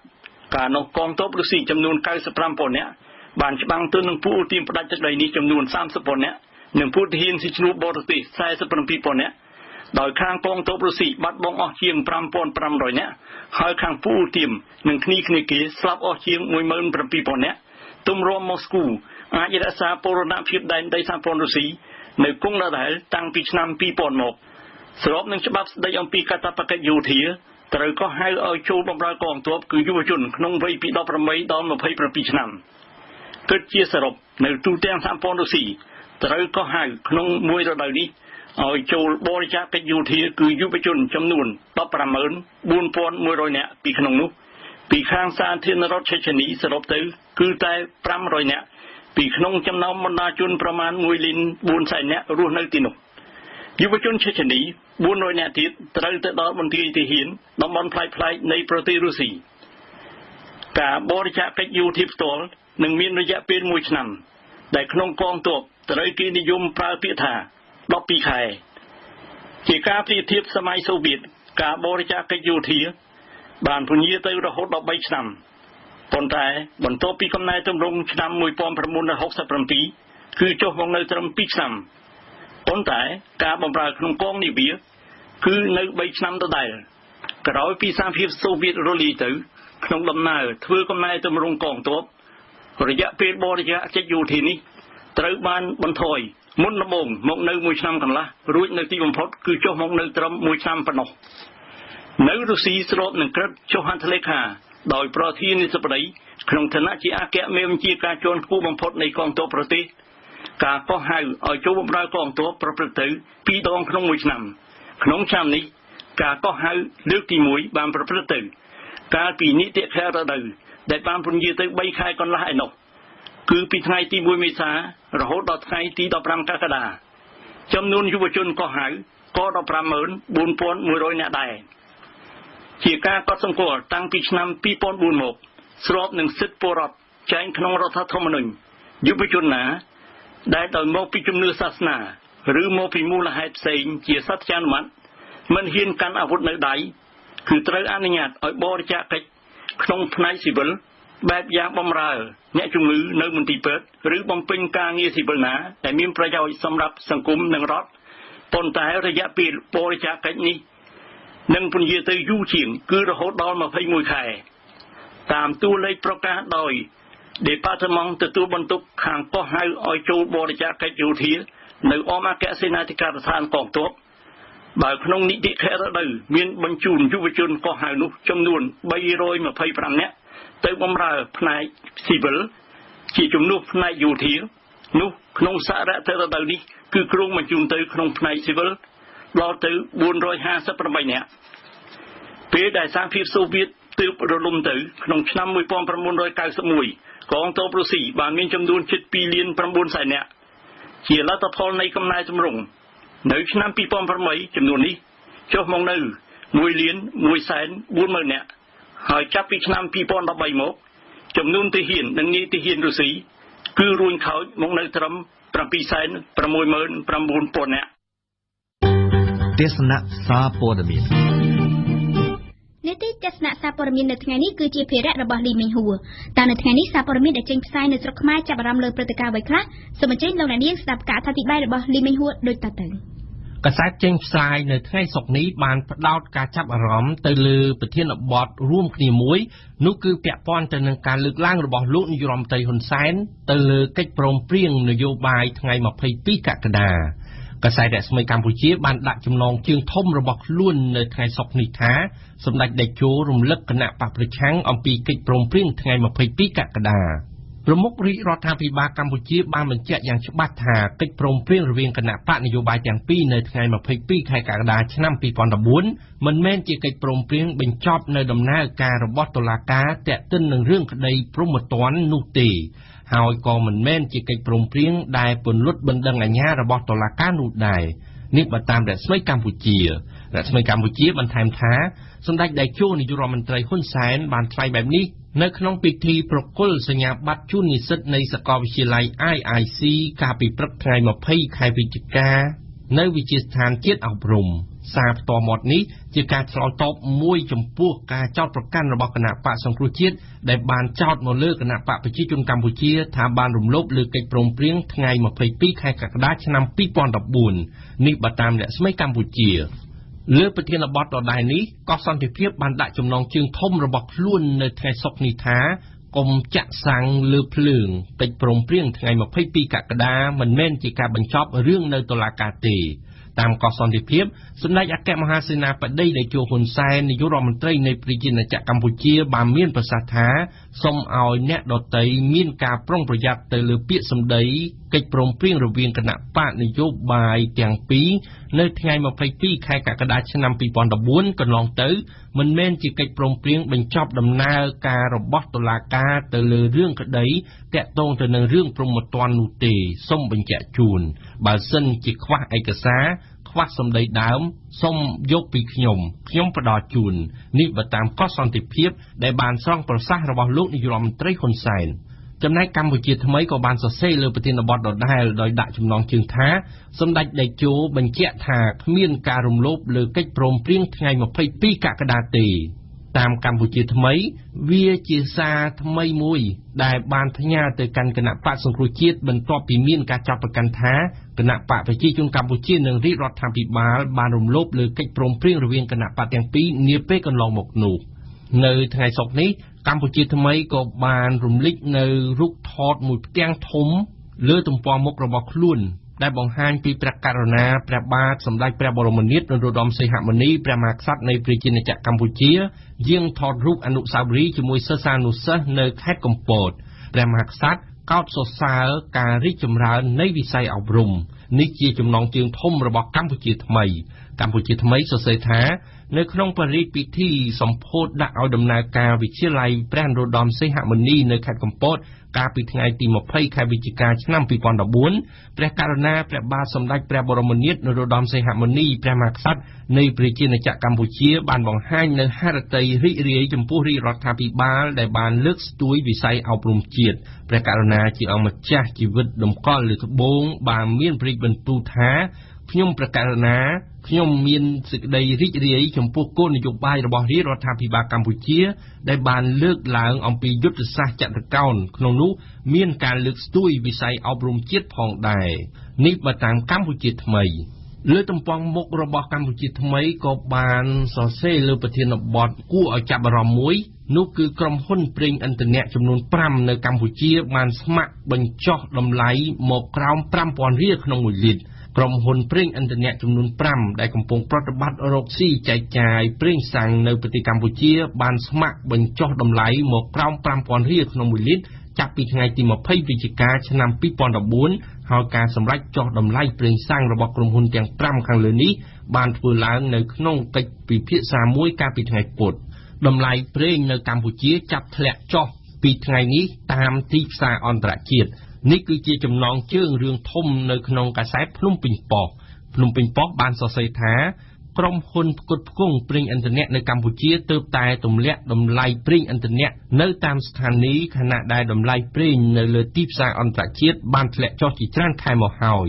កាលនោះកងទ័ពរុស្ស៊ីចំនួន95,000នាក់បានច្បាំងទៅនឹងពួកឧទាមផ្ដាច់ទឹកដីនេះចំនួន30,000នាក់និងពួកទាហានស៊ីឈ្នួលបរទេស47,000នាក់ដោយខាងកងទ័ពរុស្ស៊ីបាត់បង់អស់ជាង 5,500 នាក់ហើយខាងពួកឧទាមនឹងគ្នាគេស្លាប់អស់ជាង 17,000 នាក់ទម្រាំម៉ូស្គូអាចរក្សាបូរណភាពដែនដីសហព័ន្ធរុស្ស៊ីនៅគង់ដដែលតាំងពីឆ្នាំ2000មកស្របនឹងច្បាប់ស្តីអំពីកាតព្វកិច្ចយោធាត្រូវក៏ហៅឲ្យចូលបម្រើកងទ័ពគឺយុវជនក្នុងវ័យពី18ដល់27ឆ្នាំគិតជាសរុបនៅទូទាំងសហព័ន្ធរុស្ស៊ីត្រូវក៏ហៅក្នុងមួយរដូវនេះឲ្យចូលបរិច្ចាគកិច្ចយោធាគឺយុវជនចំនួន 154,100 នាក់ពីក្នុងនោះពីខាងសាធារណរដ្ឋឆេឆេនីសរុបទៅគឺតែ500នាក់ពីក្នុងចំណោមបណ្ដាជនប្រមាណ1,400,000 នាក់រស់នៅទីនោះយុវជនឆេឆេនី400នាក់ទៀតត្រូវទៅដល់មន្ទីរទាហានតំបន់ផ្លែកៗនៃប្រទេសរុស្ស៊ីការបរិច្ចាគកិច្ចយោធាផ្ទាល់នឹងមានរយៈពេល1ឆ្នាំដែលក្នុងកងទ័ពត្រូវគេនិយមប្រើពាក្យថា12ខែជាការប្រៀបធៀបសម័យសូវៀតការបរិច្ចាគកិច្ចយោធាបានពន្យាទៅរហូតដល់3ឆ្នាំប៉ុន្តែបន្ទាប់ពីកំណែទម្រង់ឆ្នាំ1967គឺចុះមកនៅត្រឹម2ឆ្នាំប៉ុន្តែការបម្រើក្នុងកងនាវាគឺនៅ3ឆ្នាំដដែលក្រោយពីសហភាពសូវៀតរលាយទៅក្នុងដំណើរធ្វើកំណែទម្រង់កងទ័ពរយៈពេលបរិច្ចាគកិច្ចយោធានេះត្រូវបានបន្ថយមុនដំបូងមកនៅ1ឆ្នាំកន្លះរួចនៅទីបំផុតគឺចុះមកនៅត្រឹម1ឆ្នាំប៉ុណ្ណោះនៅរុស្ស៊ីស្របនឹងក្រឹត្យចុះហត្ថលេខាដោយប្រធានាធិបតីក្នុងឋានៈជាអគ្គមេបញ្ជាការជាន់ខ្ពស់បំផុតនៃកងទ័ពប្រទេសការកោះហៅឲ្យចូលបម្រើកងទ័ពប្រព្រឹត្តទៅ2ដងក្នុង1ឆ្នាំក្នុងឆ្នាំនេះការកោះហៅលើកទី1បានប្រព្រឹត្តទៅកាលពីនីតិខែរដូវដែលបានពន្យាទៅ3ខែកន្លះឯណោះគឺពីថ្ងៃទី1មេសារហូតដល់ថ្ងៃទី15កក្កដាចំនួនយុវជនកោះហៅក៏ 154,100 នាក់ដែរជាការកត់សម្គាល់តាំងពីឆ្នាំ2004មកស្របនឹងសិទ្ធិពលរដ្ឋចែងក្នុងរដ្ឋធម្មនុញ្ញយុវជនណាដែលដោយមកពីជំនឿសាសនាឬមកពីមូលហេតុផ្សេងជាសត្យានុមត្តមិនហ៊ានកាន់អាវុធនៅដៃគឺត្រូវអនុញ្ញាតឲ្យបរិច្ចាគកិច្ចក្នុងផ្នែកស៊ីវិលបែបយ៉ាងបម្រើអ្នកជំងឺនៅមន្ទីរពេទ្យឬបំពេញការងារស៊ីវិលណាដែលមានប្រយោជន៍សម្រាប់សង្គមនិងរដ្ឋប៉ុន្តែរយៈពេលបរិច្ចាគកិច្ចនេះនឹងពន្យាទៅយូរជាងគឺរហូតដល់21ខែតាមតួលេខប្រកាសដោយ Department ទទួលបន្ទុកខាងកោះហៅឲ្យចូលបរិច្ចាគកិច្ចយោធានៅអមអគ្គសេនាធិការដ្ឋានកងទ័ពបើក្នុងនីតិខែរដូវមានបញ្ជូនយុវជនកោះហៅនោះចំនួន325នាក់ទៅបម្រើផ្នែកស៊ីវិលជាជំនួសផ្នែកយោធានោះក្នុងសារៈរដូវនេះគឺគ្រោងបញ្ជូនទៅក្នុងផ្នែកស៊ីវិលដល់ទៅ458នាក់ពេលដែលសហភាពសូវៀតទើបរលំទៅក្នុងឆ្នាំ1991កងទ័ពរុស្ស៊ីបានមានចំនួនជិត 2,900,000 នាក់ជាលទ្ធផលនៃកំណែទម្រង់នៅឆ្នាំ2008ចំនួននេះចុះមកនៅ 1,140,000 នាក់ហើយចាប់ពីឆ្នាំ2013មកចំនួនទាហាននិងនាយទាហានរុស្ស៊ីគឺរួញខោចមកនៅត្រឹម 769,000 នាក់ទេសនាសារព័ត៌មាន នេះ ទីទស្សនៈសារព័ត៌មាននៅថ្ងៃនេះគឺជាភារៈរបស់លីមីងហួរតែនៅថ្ងៃនេះសារព័ត៌មានដែលចេញផ្សាយនៅស្រុកខ្មែរចាប់អារម្មណ៍លើព្រឹត្តិការណ៍អ្វីខ្លះសូមអញ្ជើញលោកអ្នកនាងស្ដាប់ការអធិប្បាយរបស់លីមីងហួរដូចតទៅកាសែតចេញផ្សាយនៅថ្ងៃសុក្រនេះបានផ្ដោតការចាប់អារម្មណ៍ទៅលើប្រធានបទរួមគ្នាមួយនោះគឺពាក់ព័ន្ធទៅនឹងការលើកឡើងរបស់លោកនាយរដ្ឋមន្ត្រីហ៊ុនសែនទៅលើកិច្ចព្រមព្រៀងនយោបាយថ្ងៃ22កក្កដាកាសែតរស្មីកម្ពុជាបានដាក់ចំណងជើងធំរបស់ខ្លួននៅថ្ងៃសុក្រនេះថាសម្ដេចតេជោរំលឹកគណៈបកប្រឆាំងអំពីកិច្ចព្រមព្រៀងថ្ងៃ22កក្កដាប្រមុខរាជរដ្ឋាភិបាលកម្ពុជាបានបញ្ជាក់យ៉ាងច្បាស់ថាកិច្ចព្រមព្រៀងរវាងគណៈបកនយោបាយទាំងពីរនៅថ្ងៃ22ខែកក្កដាឆ្នាំ2014មិនមែនជាកិច្ចព្រមព្រៀងបញ្ចប់នៅដំណើរការរបស់តុលាការទាក់ទិននឹងរឿងក្តីព្រហ្មទណ្ឌនោះទេហើយក៏មិនមែនជាកិច្ចព្រមព្រៀងដែលពន្លត់បណ្ដឹងអាជ្ញារបស់តុលាការនោះដែរនេះបើតាមរស្មីកម្ពុជាបន្ថែមថាសម្ដេចតេជោនាយករដ្ឋមន្ត្រីហ៊ុនសែនបានថ្លែងបែបនេះនៅក្នុងពិធីប្រគល់សញ្ញាបត្រជូននិស្សិតនៃសាកលវិទ្យាល័យ IIC កាលពីព្រឹកថ្ងៃ20ខែវិច្ឆិកានៅវិទ្យាស្ថានជាតិអប់រំសារផ្ទាល់មាត់នេះជាការឆ្លើយតបមួយចំពោះការចោទប្រកាន់របស់គណៈបកសង្គ្រោះជាតិដែលបានចោទមកលើគណៈបកប្រជាជនកម្ពុជាថាបានរំលោភលើកិច្ចព្រមព្រៀងថ្ងៃ22ខែកក្កដាឆ្នាំ2014នេះបើតាមរស្មីកម្ពុជាលើប្រធានបទដដែលនេះកោះសន្តិភាពបានដាក់ចំណងជើងធំរបស់ខ្លួននៅថ្ងៃសុក្រនេះថាកុំចាក់សាំងលើភ្លើងកិច្ចព្រមព្រៀងថ្ងៃ22កក្កដាមិនមែនជាការបញ្ចប់រឿងនៅតុលាការទេតាមកោះសន្តិភាពសម្ដេចអគ្គមហាសេនាបតីតេជោហ៊ុនសែននាយករដ្ឋមន្ត្រីនៃប្រជាណាចក្រកម្ពុជាបានមានប្រសាសន៍ថាសូមឲ្យអ្នកដទៃមានការប្រុងប្រយ័ត្នទៅលើពាក្យសម្ដីកិច្ចព្រមព្រៀងរវាងគណៈបកនយោបាយទាំងពីរនៅថ្ងៃ22ខែកក្កដាឆ្នាំ2014កន្លងទៅមិនមែនជាកិច្ចព្រមព្រៀងបញ្ចប់ដំណើរការរបស់តុលាការទៅលើរឿងក្តីតាក់ទងទៅនឹងរឿងព្រហ្មទណ្ឌនោះទេសូមបញ្ជាក់ជូនបើសិនជាខ្វះឯកសារខ្វះសម្ដីដើមសូមយកពីខ្ញុំផ្ដល់ជូននេះបើតាមកោះសន្តិភាពដែលបានស្រង់ប្រសាសន៍របស់លោកនាយរដ្ឋមន្ត្រីហ៊ុនសែនចំណែកកម្ពុជាថ្មីក៏បានសរសេរលើប្រធានបទដដែលដោយដាក់ចំណងជើងថាសម្ដេចតេជោបញ្ជាក់ថាគ្មានការរំលោភលើកិច្ចព្រមព្រៀងថ្ងៃ22កក្កដាទេតាមកម្ពុជាថ្មីវាជាសារថ្មីមួយដែលបានផ្ញើទៅកាន់គណៈបកសង្គ្រោះជាតិបន្ទាប់ពីមានការចាប់ប្រកាន់ថាគណៈបកប្រជាជនកម្ពុជានិងរាជរដ្ឋាភិបាលបានរំលោភលើកិច្ចព្រមព្រៀងរវាងគណៈបកទាំងពីរនាពេលកន្លងមកនោះនៅថ្ងៃសុក្រនេះកម្ពុជាថ្មីក៏បានរំលេចនៅរូបថតមួយផ្ទាំងធំលើទំព័រមុខរបស់ខ្លួនដែលបង្ហាញពីព្រះករុណាព្រះបាទសម្ដេចព្រះបរមនាថនរោត្តមសីហមុនីព្រះមហាក្សត្រនៃប្រជាណាចក្រកម្ពុជាយាងថតរូបអនុស្សាវរីយ៍ជាមួយសិស្សានុសិស្សនៅខេត្តកំពតព្រះមហាក្សត្រកោតសរសើរការរីកចម្រើននៃវិស័យអប់រំនេះជាចំណងជើងធំរបស់កម្ពុជាថ្មីសរសេរថានៅក្នុងបរិយាពិធីសម្ពោធដាក់ឲ្យដំណើរការវិទ្យាល័យព្រះនរោត្តមសីហមុនីនៅខេត្តកំពតកាលពីថ្ងៃទី20ខែវិច្ឆិកាឆ្នាំ2014ព្រះករុណាព្រះបាទសម្ដេចព្រះបរមនាថនរោត្តមសីហមុនីព្រះមហាក្សត្រនៃប្រជាណាចក្រកម្ពុជាបានបង្ហាញនៅហារតីរីករាយចំពោះរាជរដ្ឋាភិបាលដែលបានលើកស្ទួយវិស័យអប់រំជាតិព្រះករុណាជាអង្គម្ចាស់ជីវិតតម្កល់លើត្បូងបានមានព្រះរាជបន្ទូលថាខ្ញុំព្រះករុណាខ្ញុំមានសេចក្តីរីករាយចំពោះគោលនយោបាយរបស់រាជរដ្ឋាភិបាលកម្ពុជាដែលបានលើកឡើងអំពីយុទ្ធសាស្ត្រចតុកោណក្នុងនោះមានការលើកស្ទួយវិស័យអប់រំជាតិផងដែរនេះបើតាមកម្ពុជាថ្មីលើទំព័រមុខរបស់កម្ពុជាថ្មីក៏បានសរសេរលើប្រធានបទគួរឲ្យចាប់អារម្មណ៍មួយនោះគឺក្រុមហ៊ុនប្រេងឥន្ធនៈចំនួន5នៅកម្ពុជាបានស្ម័គ្របញ្ចុះតម្លៃមកក្រោម 5,000 រៀលក្នុង1លីត្រក្រុមហ៊ុនប្រេងឥន្ធនៈចំនួន5ដែលកំពុងប្រតិបត្តិរកស៊ីចែកចាយប្រេងសាំងនៅប្រទេសកម្ពុជាបានស្ម័គ្របញ្ចុះតម្លៃមកក្រោម 5,000 រៀលក្នុង1លីត្រចាប់ពីថ្ងៃទី20វិច្ឆិកាឆ្នាំ2014ហើយការសម្រេចចុះតម្លៃប្រេងសាំងរបស់ក្រុមហ៊ុនទាំង5ខាងលើនេះបានធ្វើឡើងនៅក្នុងកិច្ចពិភាក្សាមួយកាលពីថ្ងៃពុធតម្លៃប្រេងនៅកម្ពុជាចាប់ធ្លាក់ចុះពីថ្ងៃនេះតាមទីផ្សារអន្តរជាតិនេះគឺជាចំណងជើងរឿងធំនៅក្នុងកាសែតភ្នំពេញប៉ុស្តិ៍បានសរសេរថាក្រុមហ៊ុនផ្គត់ផ្គង់ប្រេងឥន្ធនៈនៅកម្ពុជាទើបតែទម្លាក់តម្លៃប្រេងឥន្ធនៈនៅតាមស្ថានីយ៍ខណៈដែលតម្លៃប្រេងនៅលើទីផ្សារអន្តរជាតិបានធ្លាក់ចុះជាច្រើនខែមកហើយ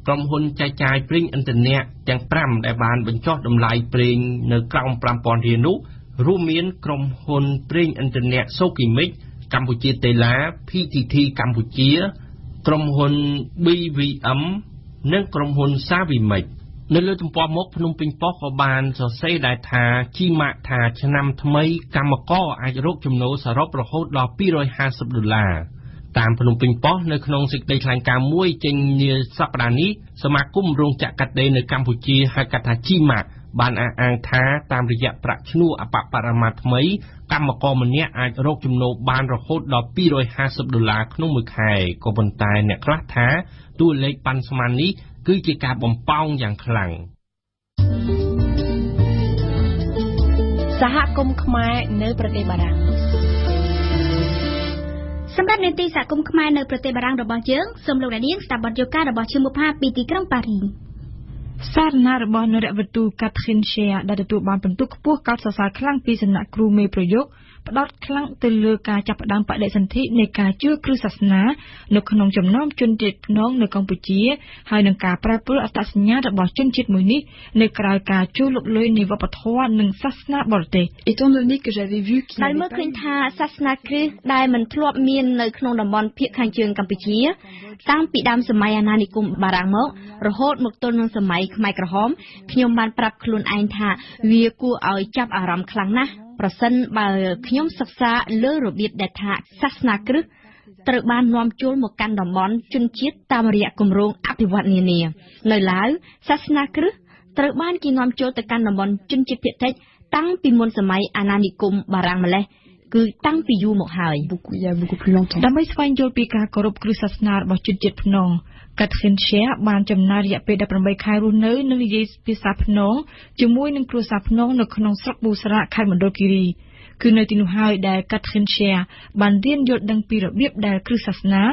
ក្រុមហ៊ុនចែកចាយប្រេងឥន្ធនៈទាំង5ដែលបានបញ្ចុះតម្លៃប្រេងនៅក្រោម 5,000 រៀលនោះ រួមមានក្រុមហ៊ុនប្រេងឥន្ធនៈសូគីមិចកម្ពុជាតេឡា PTT កម្ពុជាក្រុមហ៊ុន BVM និងក្រុមហ៊ុនសាវីមិចនៅលើទំព័រមុខភ្នំពេញប៉ុស្តិ៍ក៏បានសរសេរដែរថាជីម៉ាក់ថាឆ្នាំថ្មីកម្មករអាចរកចំណូលសរុបរហូតដល់$250តាមភ្នំពេញប៉ុស្តិ៍នៅក្នុងសេចក្តីថ្លែងការណ៍មួយចេញនាសប្តាហ៍នេះសមាគមរោងចក្រកាត់ដេរនៅកម្ពុជាហៅកាត់ថាជីម៉ាក់បានអះអាងថាតាមរយៈប្រាក់ឈ្នួលអបបរមាថ្មីកម្មករម្នាក់អាចរកចំណូលបានរហូតដល់$250ក្នុងមួយខែក៏ប៉ុន្តែអ្នកខ្លះថាតួលេខប៉ាន់ស្មាននេះគឺជាការបំផោងយ៉ាងខ្លាំងសហគមន៍ខ្មែរនៅប្រទេសបារាំងសម្រាប់នាទីសហគមន៍ខ្មែរនៅប្រទេសបារាំងរបស់យើងសូមលោកអ្នកនាងស្ដាប់បទយូការបស់ឈឹមបុប្ផាពីទីក្រុងប៉ារីសារណារបស់នរវតុកាត់ខិនឈែដែលទទួលបានពិន្ទុខ្ពស់កោតសរសើរខ្លាំងពីសំណាក់គ្រូមេប្រយោគផ្ដោតខ្លាំងទៅលើការចាប់ផ្ដើមបដិសន្ធិនៃការជឿគ្រឹះសាសនានៅក្នុងចំណោមជនជាតិភ្នងនៅកម្ពុជាហើយនឹងការប្រែប្រួលអត្តសញ្ញាណរបស់ជនជាតិមួយនេះនៅក្រៅការជួលលុកលុយនៃវប្បធម៌និងសាសនាបរទេសដែលមើលឃើញថាសាសនាគ្រិស្តដែលមិនធ្លាប់មាននៅក្នុងតំបន់ភាគខាងជើងកម្ពុជាតាំងពីដើមសម័យអាណានិគមបារាំងមករហូតមកទល់នឹងសម័យខ្មែរក្រហមខ្ញុំបានប្រាប់ខ្លួនឯងថាវាគួរឲ្យចាប់អារម្មណ៍ខ្លាំងណាស់ប្រសិនបើខ្ញុំសិក្សាលើរបៀបដែលថាសាសនាគ្រិស្តត្រូវបាននាំចូលមកកាន់តំបន់ជនជាតិតាមរយៈគម្រោងអភិវឌ្ឍនានានៅឡើយសាសនាគ្រិស្តត្រូវបានគេនាំចូលទៅកាន់តំបន់ជនជាតិភាគតិចតាំងពីមុនសម័យអាណានិគមបារាំងម្លេះគឺតាំងពីយូរមកហើយដើម្បីស្វែងយល់ពីការគោរពគ្រឹះសាសនារបស់ជនជាតិភ្នងកាត់ខិនឈែបានចំណាយរយៈពេល18ខែរស់នៅនិងនិយាយភាសាភ្នងជាមួយនឹងគ្រួសារភ្នងនៅក្នុងស្រុកប៊ូសារ៉ាខេត្តមណ្ឌលគិរីគឺនៅទីនោះហើយដែលកាត់ខិនឈែបានរៀនយល់ដឹងពីរបៀបដែលគ្រឹះសាសនា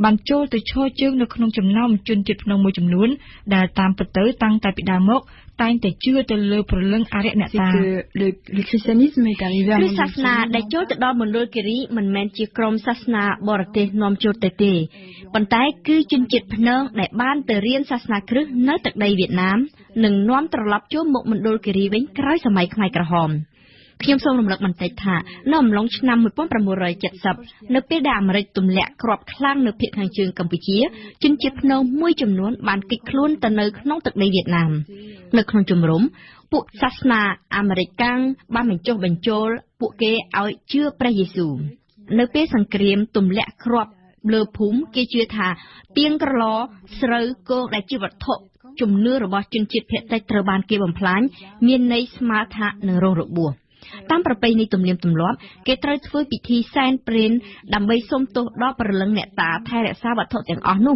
បានចូលទៅឈរជើងនៅក្នុងចំណោមជនជាតិភ្នងមួយចំនួនដែលតាមពិតទៅតាំងតែពីដើមមកតែងតែជឿទៅលើព្រលឹងអារ្យអ្នកតាគ្រឹះសាសនាដែលចូលទៅដល់មណ្ឌលគិរីមិនមែនជាក្រុមសាសនាបរទេសនាំចូលទៅទេប៉ុន្តែគឺជនជាតិភ្នងដែលបានទៅរៀនសាសនាគ្រិស្តនៅទឹកដីវៀតណាមនិងនាំត្រឡប់ចូលមកមណ្ឌលគិរីវិញក្រោយសម័យខ្មែរក្រហមខ្ញុំសូមរំលឹកបន្តិចថានៅអំឡុងឆ្នាំ1970នៅពេលដែលអាមេរិកទម្លាក់គ្រាប់ខ្លាំងនៅភាគខាងជើងកម្ពុជាជនជាតិភ្នងមួយចំនួនបានគេចខ្លួនទៅនៅក្នុងទឹកដីវៀតណាមនៅក្នុងជំរំពួកសាសនាអាមេរិកកាំងបានបញ្ចុះបញ្ចូលពួកគេឲ្យជឿព្រះយេស៊ូវនៅពេលសង្គ្រាមទម្លាក់គ្រាប់លើភូមិគេជឿថាទៀងក្រឡស្រូវគោដែលជាវត្ថុជំនឿរបស់ជនជាតិភាគតិចត្រូវបានគេបំផ្លាញមានន័យស្មើថានឹងរងរបួសតាមប្រពៃណីទំនៀមទម្លាប់គេត្រូវធ្វើពិធីសែនព្រេនដើម្បីសុំទោសដល់ព្រលឹងអ្នកតាថែរក្សាវត្ថុទាំងអស់នោះ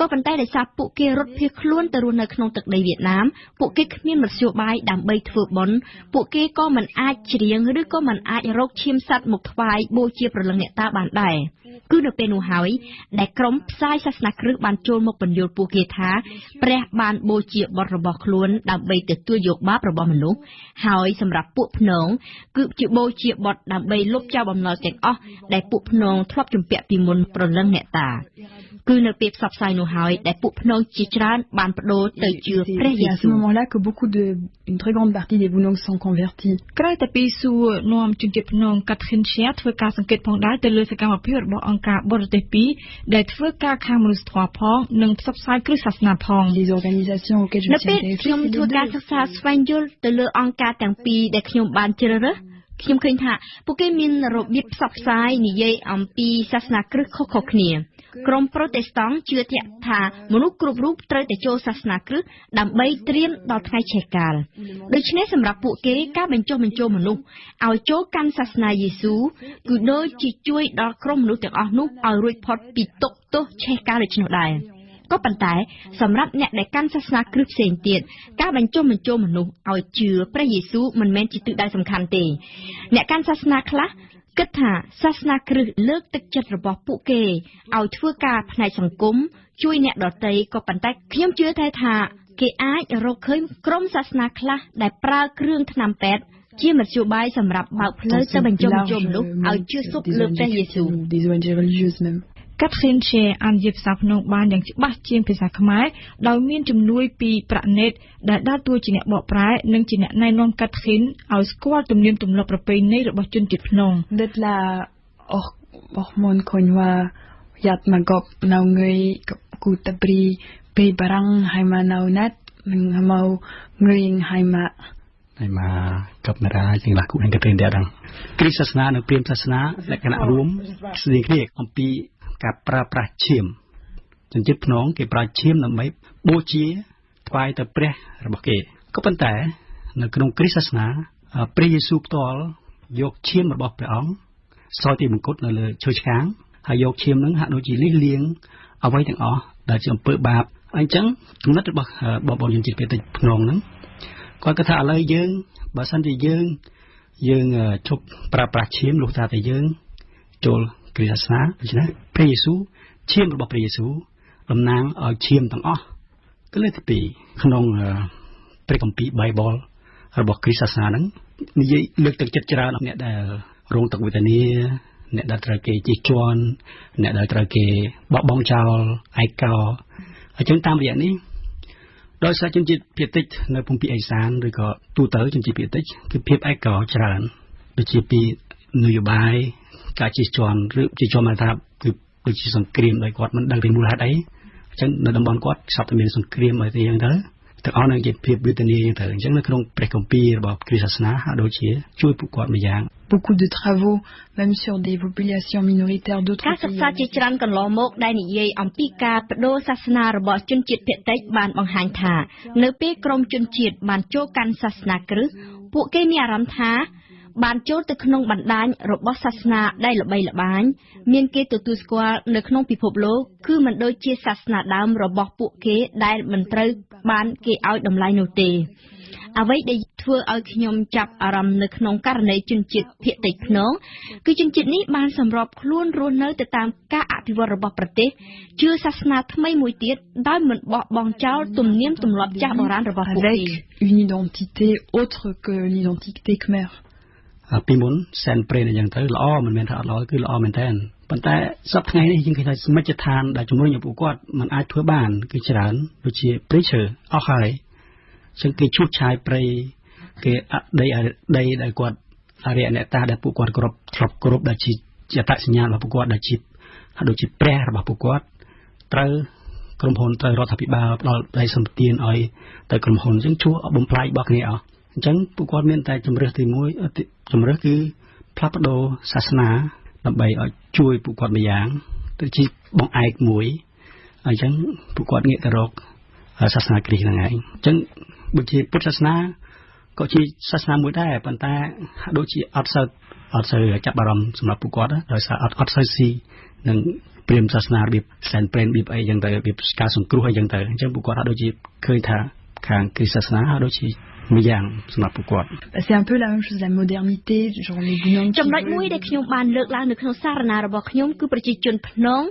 ក៏ប៉ុន្តែដោយសារពួកគេរត់ភៀសខ្លួនទៅរស់នៅក្នុងទឹកដីវៀតណាមពួកគេគ្មានមធ្យោបាយដើម្បីធ្វើបុណ្យពួកគេក៏មិនអាចច្រៀងឬក៏មិនអាចរកឈាមសត្វមកថ្វាយបូជាព្រលឹងអ្នកតាបានដែរគឺនៅពេលនោះហើយដែលក្រុមផ្សាយសាសនាគ្រិស្តបានចូលមកបញ្យល់ពួកគេថាព្រះបានបូជាបុត្ររបស់ខ្លួនដើម្បីទទួលយកបាបរបស់មនុស្សហើយសម្រាប់ពួកភ្នងគឺជាបូជាបុត្រដើម្បីលុបចោលបំណុលទាំងអស់ដែលពួកភ្នងធ្លាប់ជំពាក់ពីមុនព្រលឹងអ្នកតាគឺនៅពេលផ្សព្វផ្សាយនោះហើយដែលពួកភ្នងជាច្រើនបានបដូរទៅជឿព្រះយេស៊ូវUne très grande partie des Bunong sont convertis. ក្រៅតែពីសួរនាំជនជាតិភ្នងកាត់ខិនឈែធ្វើការសង្កេតផងដែរទៅលើសកម្មភាពរបស់អង្គការបរទេសពីរដែលធ្វើការខាងមនុស្សធម៌ផងនិងផ្សព្វផ្សាយគ្រឹះសាសនាផង Les organisations auxquelles je me suis intéressée ខ្ញុំធ្វើការសិក្សាស្វែងយល់ទៅលើអង្គការទាំងពីរដែលខ្ញុំបានជ្រើសរើសខ្ញុំឃើញថាពួកគេមានរបៀបផ្សព្វផ្សាយនិយាយអំពីសាសនាគ្រិស្តខុសៗគ្នាក្រុមប្រូតេស្តង់ជឿជាក់ថាមនុស្សគ្រប់រូបត្រូវតែចូលសាសនាគ្រិស្តដើម្បីត្រៀមដល់ថ្ងៃឆេះកាលដូច្នេះសម្រាប់ពួកគេការបញ្ចុះបញ្ចូលមនុស្សឲ្យចូលកាន់សាសនាយេស៊ូវគឺដូចជាជួយដល់ក្រុមមនុស្សទាំងអស់នោះឲ្យរួចផុតពីទុក្ខទោសឆេះកាលដូច្នោះដែរក៏ប៉ុន្តែសម្រាប់អ្នកដែលកាន់សាសនាគ្រិស្តផ្សេងទៀតការបញ្ចុះបញ្ចូលមនុស្សឲ្យជឿព្រះយេស៊ូវមិនមែនជាទិសដៅសំខាន់ទេអ្នកកាន់សាសនាខ្លះគិតថាសាសនាគ្រិស្តលើកទឹកចិត្តរបស់ពួកគេឲ្យធ្វើការផ្នែកសង្គមជួយអ្នកដទៃក៏ប៉ុន្តែខ្ញុំជឿថាគេអាចរកឃើញក្រុមសាសនាខ្លះដែលប្រើគ្រឿងថ្នាំពេទ្យជាមធ្យោបាយសម្រាប់បើកផ្លូវទៅបញ្ចុះបញ្ចូលមនុស្សឲ្យជឿស៊ប់លើព្រះយេស៊ូវ កាត់ខេនជាអានជាភាសាភ្នំបានយ៉ាងច្បាស់ជាងភាសាខ្មែរដោយមានជំនួយពីប្រាក់ណេតដែលដើរតួជាអ្នកបកប្រែនិងជាអ្នកណែនាំកាត់ខេនឲ្យស្គាល់ទំនៀមទម្លាប់ប្រពៃណីរបស់ជនជាតិភ្នំ Dit la mon konwa yat magop nau ngui ku tabri pe barang hai ma nau nat mau ngui hai ma กับนาราจึงหลักคุณให้กระเตนเดียดังคริสต์ศาสนาในเปลี่ยนศาสนาและคณะรวมสิ่งที่อมปีกับปราเชียมจนจิตพน้องเก็บปราเชียมนำไปโบเชียถวายแต่เปรย์ระบบเกก็เป็นแต่ในขนมคริสต์ศาสนาพระเยซูตอลยกเชียมระบบไปอ๋องซอยตีมังคุดเลยช่วยช้างหายกเชียมนั้นหาโดยจีเลี้ยงเอาไว้ถึงอ๋อได้จะเปิดบาปอันจังตรงนั้นจะบอกจนจิตเป็นแต่พน้องนั้นก่อนกระทำอะไรเยิงบาสันจะเยิงชกปราเชียมลูกตาแต่เยิงโจลกฤษณะใช่ไหมพระเยซูเชียมระบบพระเยซูลำนางเอาเชียมต่างอ้อก็เลยที่ปีขนมพระคัมภีร์ไบเบิลระบบกฤษณะนั้นนี่เลือกตั้งจัดจราเนี่ยได้โรงตักวิตานีเนี่ยได้ตระเกจิจวนเนี่ยได้ตระเกบบ้องเจ้าไอเกาจึงตามอย่างนี้โดยสายจนจิตเพียติกในภูมิปีไอซานหรือก็ตูเต๋อจนจิตเพียติกคือเพียบไอเก่าจรานโดยจีปีนโยบายการจีจวนหรือจีจวนมาทับคือโดยจีสังเกตโดยกอดมันดังเป็นมูลค่าได้จังในดำบอลกอดสับเป็นสังเกตอะไรที่ยังเถอะแต่เอาในจิตเพียบวิตานียังเถอะจังในขนมเปรกของปีระบบคริสต์ศาสนาโดยจีช่วยผู้กอดไม่ยากbeaucoup de travaux même sur des populations minoritaires d'autres ការសិក្សាជាច្រើនកន្លងមកដែលនិយាយអំពីការបដូរសាសនារបស់ជនជាតិភាគតិចបានបង្ហាញថានៅពេលក្រុមជនជាតិបានចូលកាន់សាសនាគ្រិស្តពួកគេមានអារម្មណ៍ថាបានចូលទៅក្នុងបណ្ដាញរបស់សាសនាដែលល្បីល្បាញមានគេទទួលស្គាល់នៅក្នុងពិភពលោកគឺមិនដូចជាសាសនាដើមរបស់ពួកគេដែលមិនត្រូវបានគេឲ្យតម្លៃនោះទេអ្វីដែលធ្វើឲ្យខ្ញុំចាប់អារម្មណ៍នៅក្នុងករណីជនជាតិភាគតិចភ្នងគឺជនជាតិនេះបានសម្របខ្លួនរស់នៅទៅតាមការអភិវឌ្ឍរបស់ប្រទេសជឿសាសនាថ្មីមួយទៀតដោយមិនបោះបង់ចោលទំនៀមទម្លាប់ចាស់បុរាណរបស់ពួកគេ avec une identité autre que l'identité khmer ពីមុនសែនព្រេនយ៉ាងទៅល្អមិនមែនថាអត់ល្អគឺល្អមែនតើប៉ុន្តែសប្តាហ៍ថ្ងៃនេះយើងឃើញថាសមិទ្ធដ្ឋានដែលជំរុញឲ្យពួកគាត់មិនអាចធ្វើបានគឺច្រើនដូចជា preacher អស់ហើយซึ่งគេឈូសឆាយព្រៃគេដីដែលគាត់អរិយអ្នកតាដែលពួកគាត់គ្រប់ដែលជាអត្តសញ្ញាណរបស់ពួកគាត់ដែលជាដូចជាព្រះរបស់ពួកគាត់ត្រូវក្រុមហ៊ុនត្រូវរដ្ឋាភិបាលផ្ដល់ដីសម្បត្តិឲ្យទៅក្រុមហ៊ុនអញ្ចឹងជួបំផ្លាញរបស់គ្នាអស់អញ្ចឹងពួកគាត់មានតែជំរើសទី1ជំរើសគឺផ្លាស់ប្ដូរសាសនាដើម្បីឲ្យជួយពួកគាត់ម្យ៉ាងទៅជាបងឯកមួយអញ្ចឹងពួកគាត់ងាកទៅរកសាសនាគ្រីស្ទហ្នឹងឯងអញ្ចឹងដូចជាពុទ្ធសាសនាក៏ជាសាសនាមួយដែរប៉ុន្តែដូចជាអត់សូវចាប់អារម្មណ៍សម្រាប់ពួកគាត់ដោយសារអត់សូវស៊ីនឹងព្រាហ្មណ៍សាសនារបៀបសែនព្រេនរបៀបអីចឹងទៅរបៀបការសង្គ្រោះអីចឹងទៅអញ្ចឹងពួកគាត់ដូចជាឃើញថាខាងគ្រីស្ទសាសនាដូចជាមួយយ៉ាងសម្រាប់ពួកគាត់ c'est un peu la même chose la modernité genre les binômes ចំណុចមួយដែលខ្ញុំបានលើកឡើងនៅក្នុងសារណារបស់ខ្ញុំគឺប្រជាជនភ្នង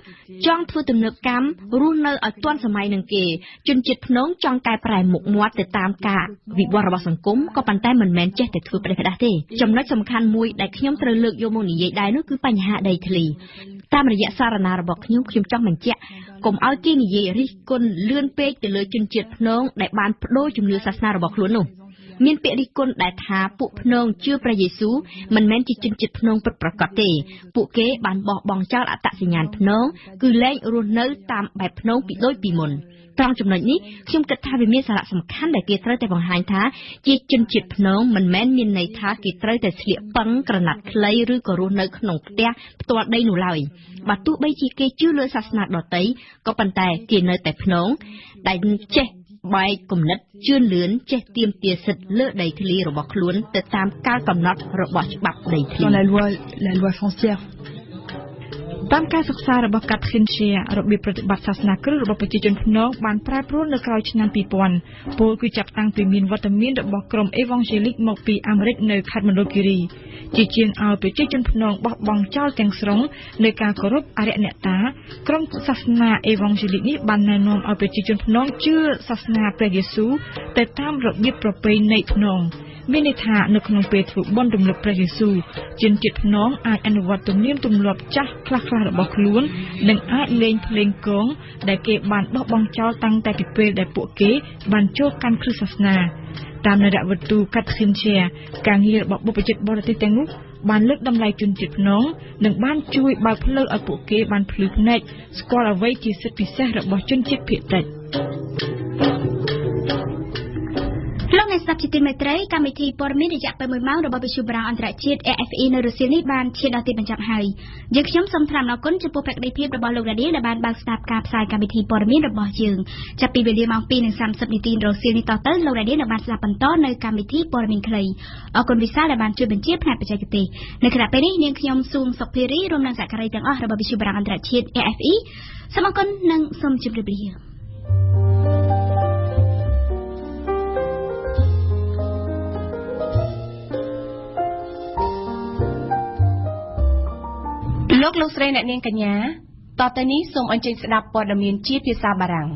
ចង់ធ្វើទំនើបកម្មរស់នៅឲ្យទាន់សម័យនឹងគេជនជាតិភ្នងចង់កែប្រែមុខមាត់ទៅតាមការវិវត្តរបស់សង្គមក៏ប៉ុន្តែមិនមែនចេះតែធ្វើប្រេះក្តាស់ទេចំណុចសំខាន់មួយដែលខ្ញុំត្រូវលើកយកមកនិយាយដែរនោះគឺបញ្ហាដីធ្លីតាមរយៈសារណារបស់ខ្ញុំចង់បញ្ជាក់កុំឲ្យគេនិយាយរិះគន់លឿនពេកទៅលើជនជាតិភ្នងដែលបានប្ដូរជំនឿសាសនារបស់ខ្លួននោះមានពាក្យរិះគន់ដែលថាពួកភ្នងជឿព្រះយេស៊ូវមិនមែនជាជនជាតិភ្នងពិតប្រាកដទេពួកគេបានបោះបង់ចោលអត្តសញ្ញាណភ្នងគឺលែងរស់នៅតាមបែបភ្នងពីដូចពីមុនត្រង់ចំណុចនេះខ្ញុំគិតថាវាមានសារៈសំខាន់ដែលគេត្រូវតែបង្ហាញថាជាជនជាតិភ្នងមិនមែនមានន័យថាគេត្រូវតែស្លៀកប៉ឹងក្រណាត់ខ្លីឬក៏រស់នៅក្នុងផ្ទះផ្ទាល់ដីនោះឡើយបើទោះបីជាគេជឿលើសាសនាដទៃក៏ប៉ុន្តែគេនៅតែភ្នងដែលចេះបែកគំនិតជឿនលឿនចេះទាមទារសិទ្ធិលើដីធ្លីរបស់ខ្លួនទៅតាមការកំណត់របស់ច្បាប់ដីធ្លី la loi foncière តាមការសិក្សារបស់កាត់ខិនជារបៀបប្រតិបត្តិសាសនាគ្រិស្តរបស់ប្រជាជនភ្នងបានប្រែប្រួលនៅក្រោយឆ្នាំ 2000 ពលគឺចាប់តាំងពីមានវត្តមានរបស់ក្រុមអេវ៉ង់ជេលិកមកពីអាមេរិកនៅខេត្តមណ្ឌលគិរីជាជាងឲ្យប្រជាជនភ្នងបោះបង់ចោលទាំងស្រុងនៅការគោរពអរិយអ្នកតាក្រុមសាសនាអេវ៉ង់ជេលិកនេះបានណែនាំឲ្យប្រជាជនភ្នងជឿសាសនាព្រះយេស៊ូវទៅតាមរបៀបប្រពៃណីភ្នង មានន័យថានៅក្នុងពេលធ្វើបុណ្យរំលឹកព្រះយេស៊ូវជនជាតិភ្នំអាចអនុវត្តទំនៀមទម្លាប់ចាស់ខ្លះៗរបស់ខ្លួននិងអាចលេងភ្លេងគងដែលគេបានបោះបង់ចោលតាំងតែពីពេលដែលពួកគេបានចូលកាន់គ្រិស្តសាសនាតាមនរវត្តូកាត់ឃិនជាការងាររបស់បុព្វជិតបរទេសទាំងនោះបានលើកតម្លៃជនជាតិភ្នំនិងបានជួយបើកផ្លូវឲ្យពួកគេបានភ្លឺភ្នែកស្គាល់អ្វីជាសិទ្ធិពិសេសរបស់ជនជាតិភាគតិចលោកអ្នកស្ដាប់ជាទីមេត្រីកម្មវិធីព័ត៌មានរយៈពេល1ម៉ោងរបស់វិទ្យុបារាំងអន្តរជាតិ AFE នៅរុស្ស៊ីនេះបានឈានដល់ទីបញ្ចប់ហើយយើងខ្ញុំសូមថ្លែងអំណរគុណចំពោះភក្ដីភាពរបស់លោកដានីដែលបានបើកស្ដាប់ការផ្សាយកម្មវិធីព័ត៌មានរបស់យើងចាប់ពីវេលាម៉ោង 2:30 នាទីរុស្ស៊ីនេះតទៅលោកដានីនឹងបានស្ដាប់បន្តនៅកម្មវិធីព័ត៌មានខ្លីអរគុណវិសាលដែលបានជួយបញ្ជាផ្នែកបច្ចេកទេសនៅខណៈពេលនេះនាងខ្ញុំស៊ូមសុភារីរួមនឹងសហការីទាំងអស់របស់វិទ្យុបារាំងអន្តរជាតិ AFE សូមអរគុណនិងសូមជម្រាបលាលោកស្រីអ្នកនាងកញ្ញាតទៅនេះសូមអញ្ជើញស្ដាប់ព័ត៌មានជាភាសាបារាំង